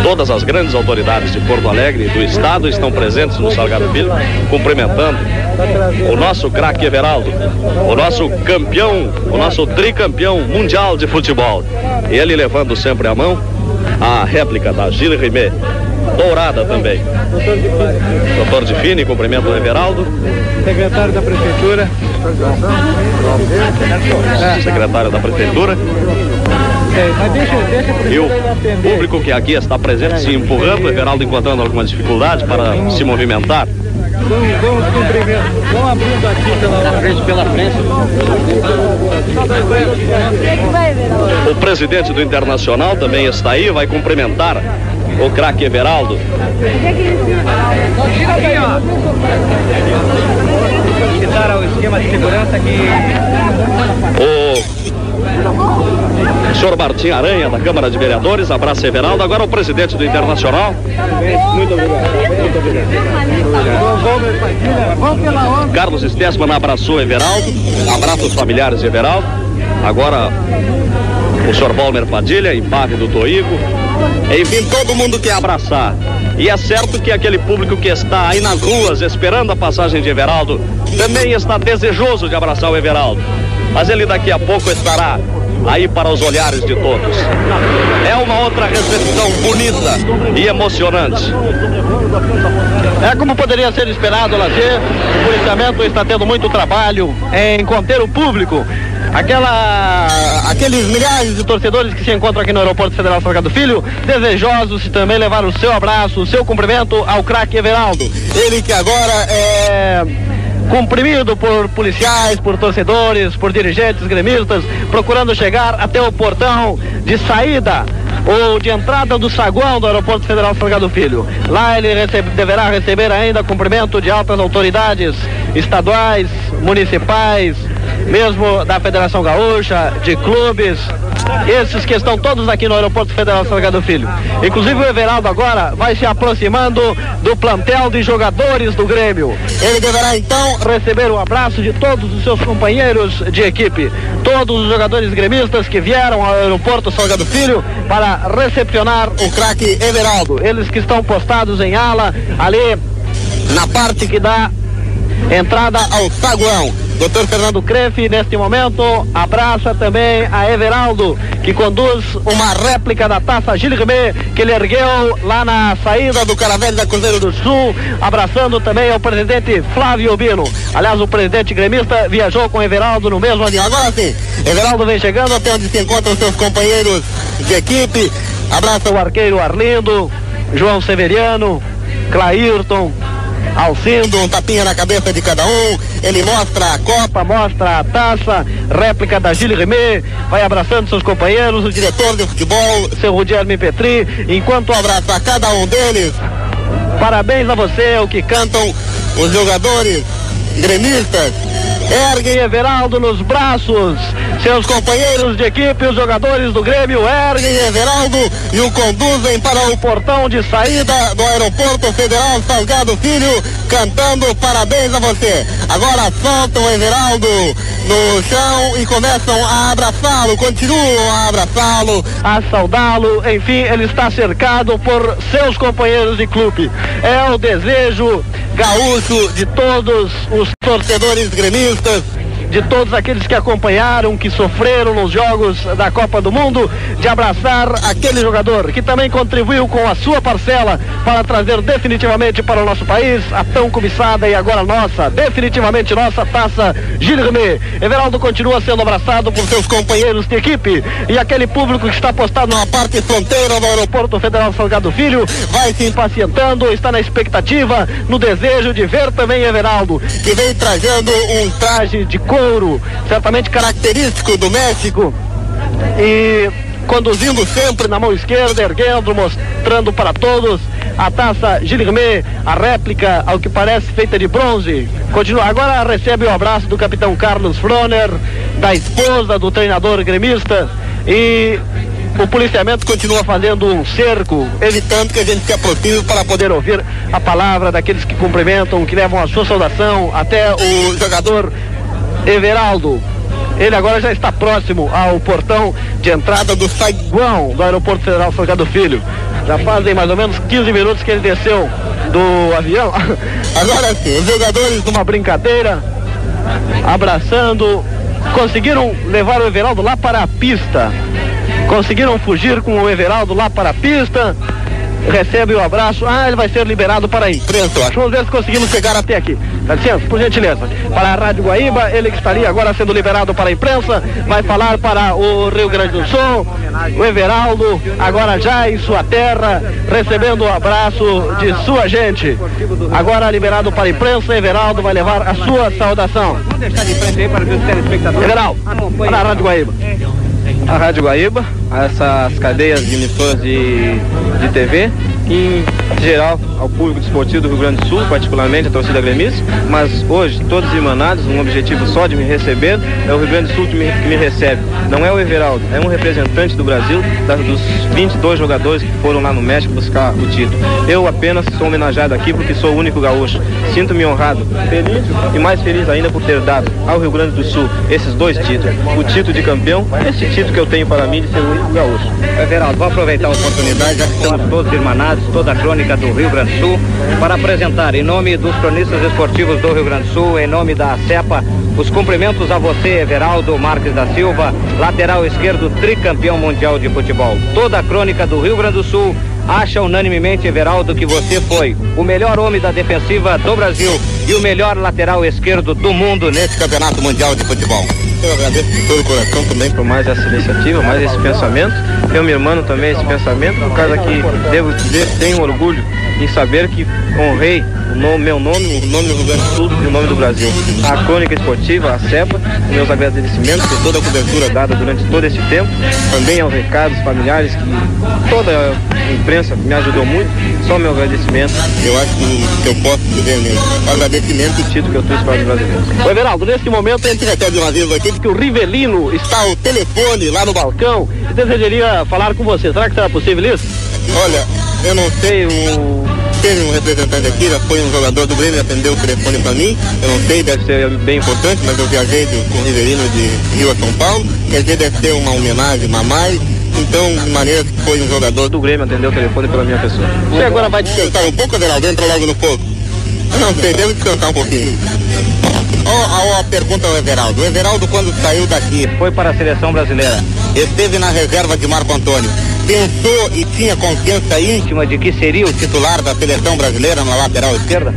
todas as grandes autoridades de Porto Alegre e do estado estão presentes no Salgado Filho, cumprimentando o nosso craque Everaldo, o nosso campeão, o nosso tricampeão mundial de futebol. Ele levando sempre à mão a réplica da Gilles Rimet, dourada também. Doutor Difini, cumprimento o Everaldo. Secretário da Prefeitura. Secretário da Prefeitura. E o público que aqui está presente se empurrando, o Everaldo encontrando alguma dificuldade para se movimentar. Vamos cumprimentar. Vamos abrindo aqui pela frente. O presidente do Internacional também está aí, vai cumprimentar o craque Everaldo. solicitar ao esquema de segurança que... O senhor Martim Aranha, da Câmara de Vereadores, abraça Everaldo. Agora o presidente do Internacional. Muito obrigado. Muito obrigado. Carlos Stessman abraçou Everaldo, abraça os familiares de Everaldo. Agora o senhor Valmer Padilha, empate do Toigo. Enfim, todo mundo quer abraçar. E é certo que aquele público que está aí nas ruas esperando a passagem de Everaldo também está desejoso de abraçar o Everaldo. Mas ele daqui a pouco estará aí para os olhares de todos. É uma outra recepção bonita e emocionante. É como poderia ser esperado, Lazer. O policiamento está tendo muito trabalho em conter o público. Aqueles milhares de torcedores que se encontram aqui no Aeroporto Federal Salgado Filho, desejosos de também levar o seu abraço, o seu cumprimento ao craque Everaldo. Ele que agora é comprimido por policiais, por torcedores, por dirigentes gremistas, procurando chegar até o portão de saída ou de entrada do saguão do Aeroporto Federal Salgado Filho. Lá ele deverá receber ainda cumprimento de altas autoridades estaduais, municipais, mesmo da Federação Gaúcha, de clubes, esses que estão todos aqui no Aeroporto Federal Salgado Filho. Inclusive o Everaldo agora vai se aproximando do plantel de jogadores do Grêmio. Ele deverá então receber o abraço de todos os seus companheiros de equipe, todos os jogadores gremistas que vieram ao Aeroporto Salgado Filho para recepcionar o craque Everaldo. Eles que estão postados em ala ali na parte que dá entrada ao saguão. Dr. Fernando Crefe, neste momento, abraça também a Everaldo, que conduz uma réplica da taça Gilles Rimet, que ele ergueu lá na saída do Caravelho da Cruzeiro do Sul, abraçando também o presidente Flávio Bino. Aliás, o presidente gremista viajou com Everaldo no mesmo avião. Agora sim, Everaldo vem chegando até onde se encontram seus companheiros de equipe, abraça o arqueiro Arlindo, João Severiano, Clairton, Alcindo, um tapinha na cabeça de cada um. Ele mostra a copa, mostra a taça, réplica da Gilles Rimet, vai abraçando seus companheiros, o diretor de futebol, seu Rudierme Petri, enquanto abraça cada um deles. Parabéns a você, o que cantam os jogadores gremistas. Erguem Everaldo nos braços. Seus companheiros de equipe, os jogadores do Grêmio, erguem Everaldo e o conduzem para o portão de saída do Aeroporto Federal Salgado Filho, cantando parabéns a você. Agora soltam Everaldo no chão e começam a abraçá-lo, continuam a abraçá-lo, a saudá-lo. Enfim, ele está cercado por seus companheiros de clube. É o desejo gaúcho de todos os torcedores gremistas, de todos aqueles que acompanharam, que sofreram nos jogos da Copa do Mundo, de abraçar aquele jogador que também contribuiu com a sua parcela para trazer definitivamente para o nosso país a tão cobiçada e agora nossa, definitivamente nossa taça Gilles Rimet. Everaldo continua sendo abraçado por seus companheiros de equipe e aquele público que está postado na parte fronteira do Aeroporto Federal Salgado Filho vai se impacientando, está na expectativa, no desejo de ver também Everaldo, que vem trazendo um traje de couro, certamente característico do México, e conduzindo sempre na mão esquerda, erguendo, mostrando para todos a taça Gilles Rimet, a réplica, ao que parece feita de bronze. Continua, agora recebe o abraço do capitão Carlos Froner, da esposa do treinador gremista, e o policiamento continua fazendo um cerco, evitando que a gente se aproxime para poder ouvir a palavra daqueles que cumprimentam, que levam a sua saudação até o jogador Everaldo. Ele agora já está próximo ao portão de entrada do saguão do Aeroporto Federal Salgado Filho. Já fazem mais ou menos 15 minutos que ele desceu do avião. Agora sim, os jogadores numa brincadeira, abraçando, conseguiram levar o Everaldo lá para a pista. Conseguiram fugir com o Everaldo lá para a pista. Recebe o abraço. Ele vai ser liberado para a imprensa, eu acho. Vamos ver se conseguimos chegar até aqui. Dá licença, por gentileza. Para a Rádio Guaíba, ele que estaria agora sendo liberado para a imprensa, vai falar para o Rio Grande do Sul. O Everaldo, agora já em sua terra, recebendo o abraço de sua gente. Agora liberado para a imprensa, Everaldo vai levar a sua saudação. Vamos deixar de frente aí para ver os telespectadores. Everaldo, para a Rádio Guaíba. A Rádio Guaíba, essas cadeias de emissoras de TV, em geral ao público desportivo do Rio Grande do Sul, particularmente a torcida gremista, mas hoje todos emanados, um objetivo só de me receber, é o Rio Grande do Sul que me recebe. Não é o Everaldo, é um representante do Brasil, dos 22 jogadores que foram lá no México buscar o título. Eu apenas sou homenageado aqui porque sou o único gaúcho. Sinto-me honrado, feliz e mais feliz ainda por ter dado ao Rio Grande do Sul esses 2 títulos. O título de campeão, esse título que eu tenho para mim de ser o único gaúcho. Everaldo, vou aproveitar a oportunidade, já que estamos todos irmanados, toda a crônica do Rio Grande do Sul, para apresentar, em nome dos cronistas esportivos do Rio Grande do Sul, em nome da CEPA, os cumprimentos a você, Everaldo Marques da Silva, lateral esquerdo, tricampeão mundial de futebol. Toda a crônica do Rio Grande do Sul acha unanimemente, Everaldo, que você foi o melhor homem da defensiva do Brasil e o melhor lateral esquerdo do mundo nesse campeonato mundial de futebol. Eu agradeço de todo o coração também por mais essa iniciativa, mais esse pensamento. Eu me irmão também esse pensamento, por causa que devo dizer, tenho orgulho em saber que honrei meu nome, o nome do Rio Grande do Sul e o nome do Brasil. A crônica esportiva, a CEPA, meus agradecimentos por toda a cobertura dada durante todo esse tempo, também aos recados familiares, que toda a imprensa me ajudou muito, só meu agradecimento. Eu acho que eu posso dizer mesmo, agradecimento do título que eu trouxe para os brasileiros. Ô Everaldo, nesse momento a gente recebe um aviso aqui de que o Rivelino está ao telefone lá no balcão e desejaria falar com você. Será que será possível isso? Olha, eu não sei, teve um representante aqui, já foi um jogador do Grêmio, atendeu o telefone para mim, eu não sei, deve ser bem importante, mas eu viajei com o Rivelino de Rio a São Paulo, quer dizer, deve ser uma homenagem, uma mais, então, de maneira que foi um jogador do Grêmio, atendeu o telefone pela minha pessoa. Você agora vai descansar um pouco, Everaldo, entra logo no fogo. Não sei, devo descansar um pouquinho. A pergunta ao Everaldo. O Everaldo, quando saiu daqui, foi para a seleção brasileira. Esteve na reserva de Marco Antônio. Pensou e tinha confiança íntima de que seria o titular da seleção brasileira na lateral esquerda?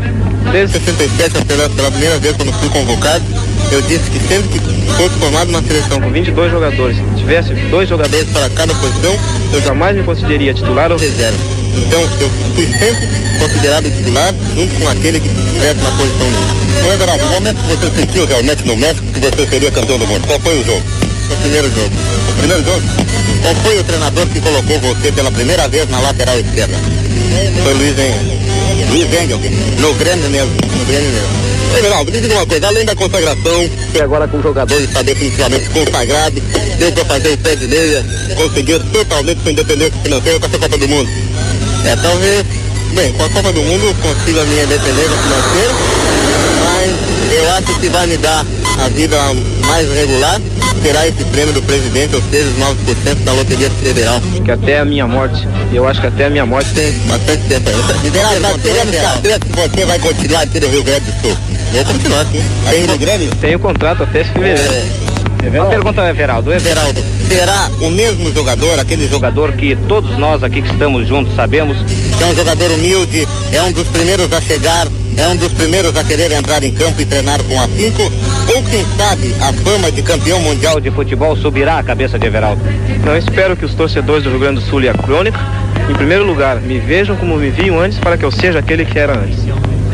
Desde 67, pela primeira vez quando fui convocado, eu disse que sempre que fosse formado uma seleção com 22 jogadores, se tivesse 2 jogadores para cada posição, eu jamais me consideraria titular ou reserva. Então, eu fui sempre considerado titular junto com aquele que estivesse na posição dele. Everaldo, no momento que você sentiu realmente no México que você seria campeão do mundo, qual foi o jogo? O primeiro jogo. O primeiro jogo? Qual foi o treinador que colocou você pela primeira vez na lateral esquerda? Foi Luiz Engel. Luiz Engel, no Grêmio mesmo. No Grêmio mesmo. Everaldo, me diga uma coisa, além da consagração, e agora com o jogador está definitivamente consagrado, deu para fazer o pé de meia, conseguiu totalmente sua independência financeira com essa Copa do Mundo. Talvez, bem, com a Copa do Mundo consiga a minha independência financeira, mas eu acho que vai me dar a vida mais regular, será esse prêmio do presidente, ou seja, os 9% da loteria federal. Que até a minha morte, eu acho que até a minha morte tem bastante tempo aí. Nós teremos certeza que você vai continuar aqui no Rio Grande do Sul. Vou continuar aqui. Tem no Grêmio? Tenho contrato até esse fevereiro. Uma pergunta ao Everaldo. Everaldo, será o mesmo jogador, aquele jogador que todos nós aqui que estamos juntos sabemos que é um jogador humilde, é um dos primeiros a chegar, é um dos primeiros a querer entrar em campo e treinar com afinco? Ou quem sabe a fama de campeão mundial de futebol subirá à cabeça de Everaldo? Não, espero que os torcedores do Rio Grande do Sul e a crônica, em primeiro lugar, me vejam como me viam antes para que eu seja aquele que era antes.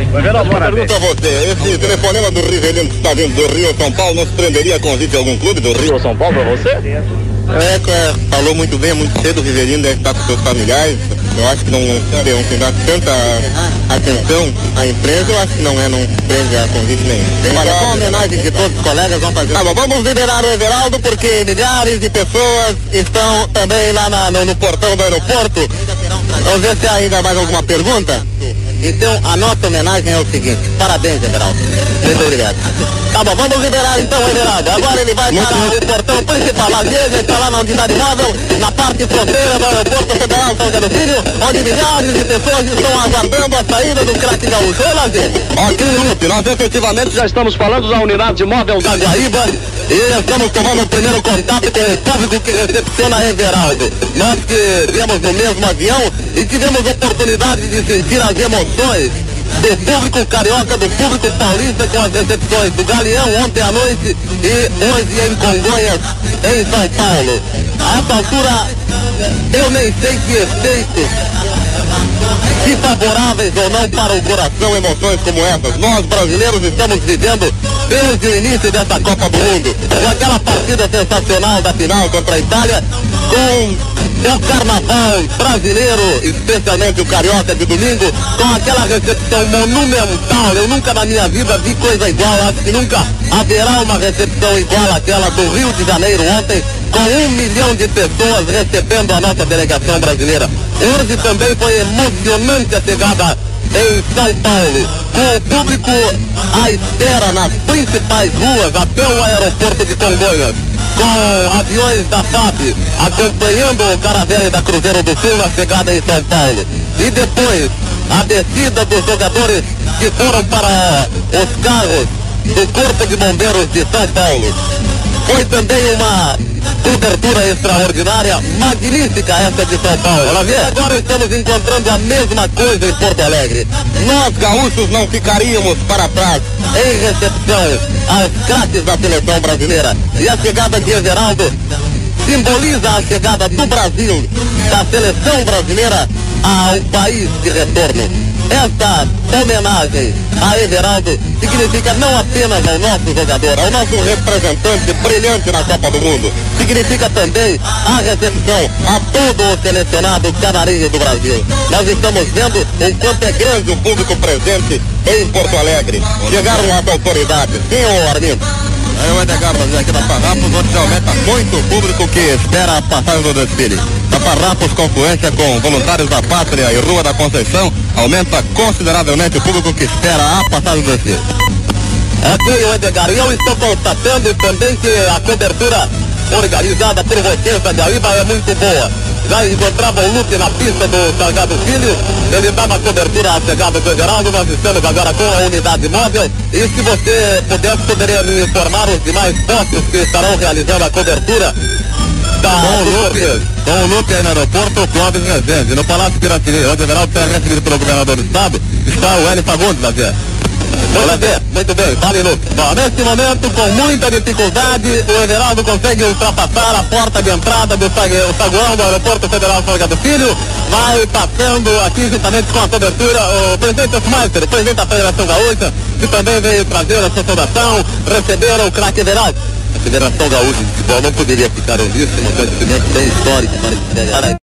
Pergunta a você, esse telefonema do Rivelino que está vindo do Rio a São Paulo não se prenderia a convite de algum clube do Rio a São Paulo para você? Falou muito bem, muito cedo, o Rivelino deve estar com seus familiares, eu acho que não se dá tanta atenção à imprensa, eu acho que não prende a convite nenhum. Mas com a homenagem de todos os colegas, vamos fazer. Tá bom, vamos liberar o Everaldo, porque milhares de pessoas estão também lá no portão do aeroporto. Vamos ver se há ainda mais alguma pergunta. Então, a nossa homenagem é o seguinte, parabéns, Everaldo. Muito obrigado. Tá bom, vamos liberar então o Everaldo. Agora ele vai para o portão principal. Aqui ele está lá na unidade móvel, na parte fronteira do aeroporto federal São José do Filho, onde milhares de pessoas estão aguardando a saída do craque gaúcho. Olha, Zé. Ok, nós efetivamente já estamos falando da unidade móvel da Guaíba e estamos tomando o primeiro contato com o público que recepciona Everaldo. Nós que viemos no mesmo avião e tivemos oportunidade de sentir as emoções do público carioca, do público paulista com as recepções do Galeão ontem à noite e hoje em Congonhas, em São Paulo. A essa altura, eu nem sei que efeitos, se favoráveis ou não para o coração, emoções como essas. Nós brasileiros estamos vivendo desde o início dessa Copa do Mundo. Com aquela partida sensacional da final contra a Itália, com o carnaval brasileiro, especialmente o carioca de domingo, com aquela recepção monumental. Eu nunca na minha vida vi coisa igual, acho que nunca haverá uma recepção igual àquela do Rio de Janeiro ontem, com 1 milhão de pessoas recebendo a nossa delegação brasileira. Hoje também foi emocionante a chegada em São Paulo, com o público à espera nas principais ruas até o aeroporto de Congonhas, com aviões da FAB acompanhando o Caravelle da Cruzeiro do Sul na chegada em São Paulo. E depois a descida dos jogadores que foram para os carros do Corpo de Bombeiros de São Paulo. Foi também uma cobertura extraordinária, magnífica essa de São Paulo. Agora estamos encontrando a mesma coisa em Porto Alegre. Nós, gaúchos, não ficaríamos para trás em recepção aos craques da seleção brasileira. E a chegada de Everaldo simboliza a chegada do Brasil, da seleção brasileira, ao país de retorno. Esta homenagem a Everaldo significa não apenas ao nosso jogador, ao nosso representante brilhante na Copa do Mundo, significa também a recepção a todo o selecionado canarinho do Brasil. Nós estamos vendo o quanto é grande o público presente em Porto Alegre. Chegaram as autoridades. Sim, ô Armindo? Aí o Edgar vai aqui na Farrapos, onde aumenta muito o público que espera a passagem do desfile. Na Farrapos, confluência com voluntários da Pátria e Rua da Conceição, aumenta consideravelmente o público que espera a passagem do desfile. Aqui o Edgar, e eu estou constatando também que a cobertura organizada por vocês da Guaíba é muito boa. Já encontrava o Lupe na pista do Salgado Filho, ele dava cobertura à chegada do Everaldo. Nós estamos agora com a unidade móvel, e se você pudesse, poderia me informar os demais postos que estarão realizando a cobertura com o Lupe aí no aeroporto, o Clóvis Rezende, no Palácio Piratini, onde o Everaldo será recebido pelo governador do estado, está o Hélio Fagundes, Zé. Muito bem, vale Lupe. Bom, nesse momento, com muita dificuldade, o Everaldo consegue ultrapassar a porta de entrada do saguão do Aeroporto Federal Salgado Filho, vai passando aqui juntamente com a cobertura o presidente Osmeister, o presidente da Federação Gaúcha, que também veio trazer a sua saudação, receberam o craque Everaldo. A Federação Gaúcha de Futebol não poderia ficar omisso, um acontecimento bem histórico para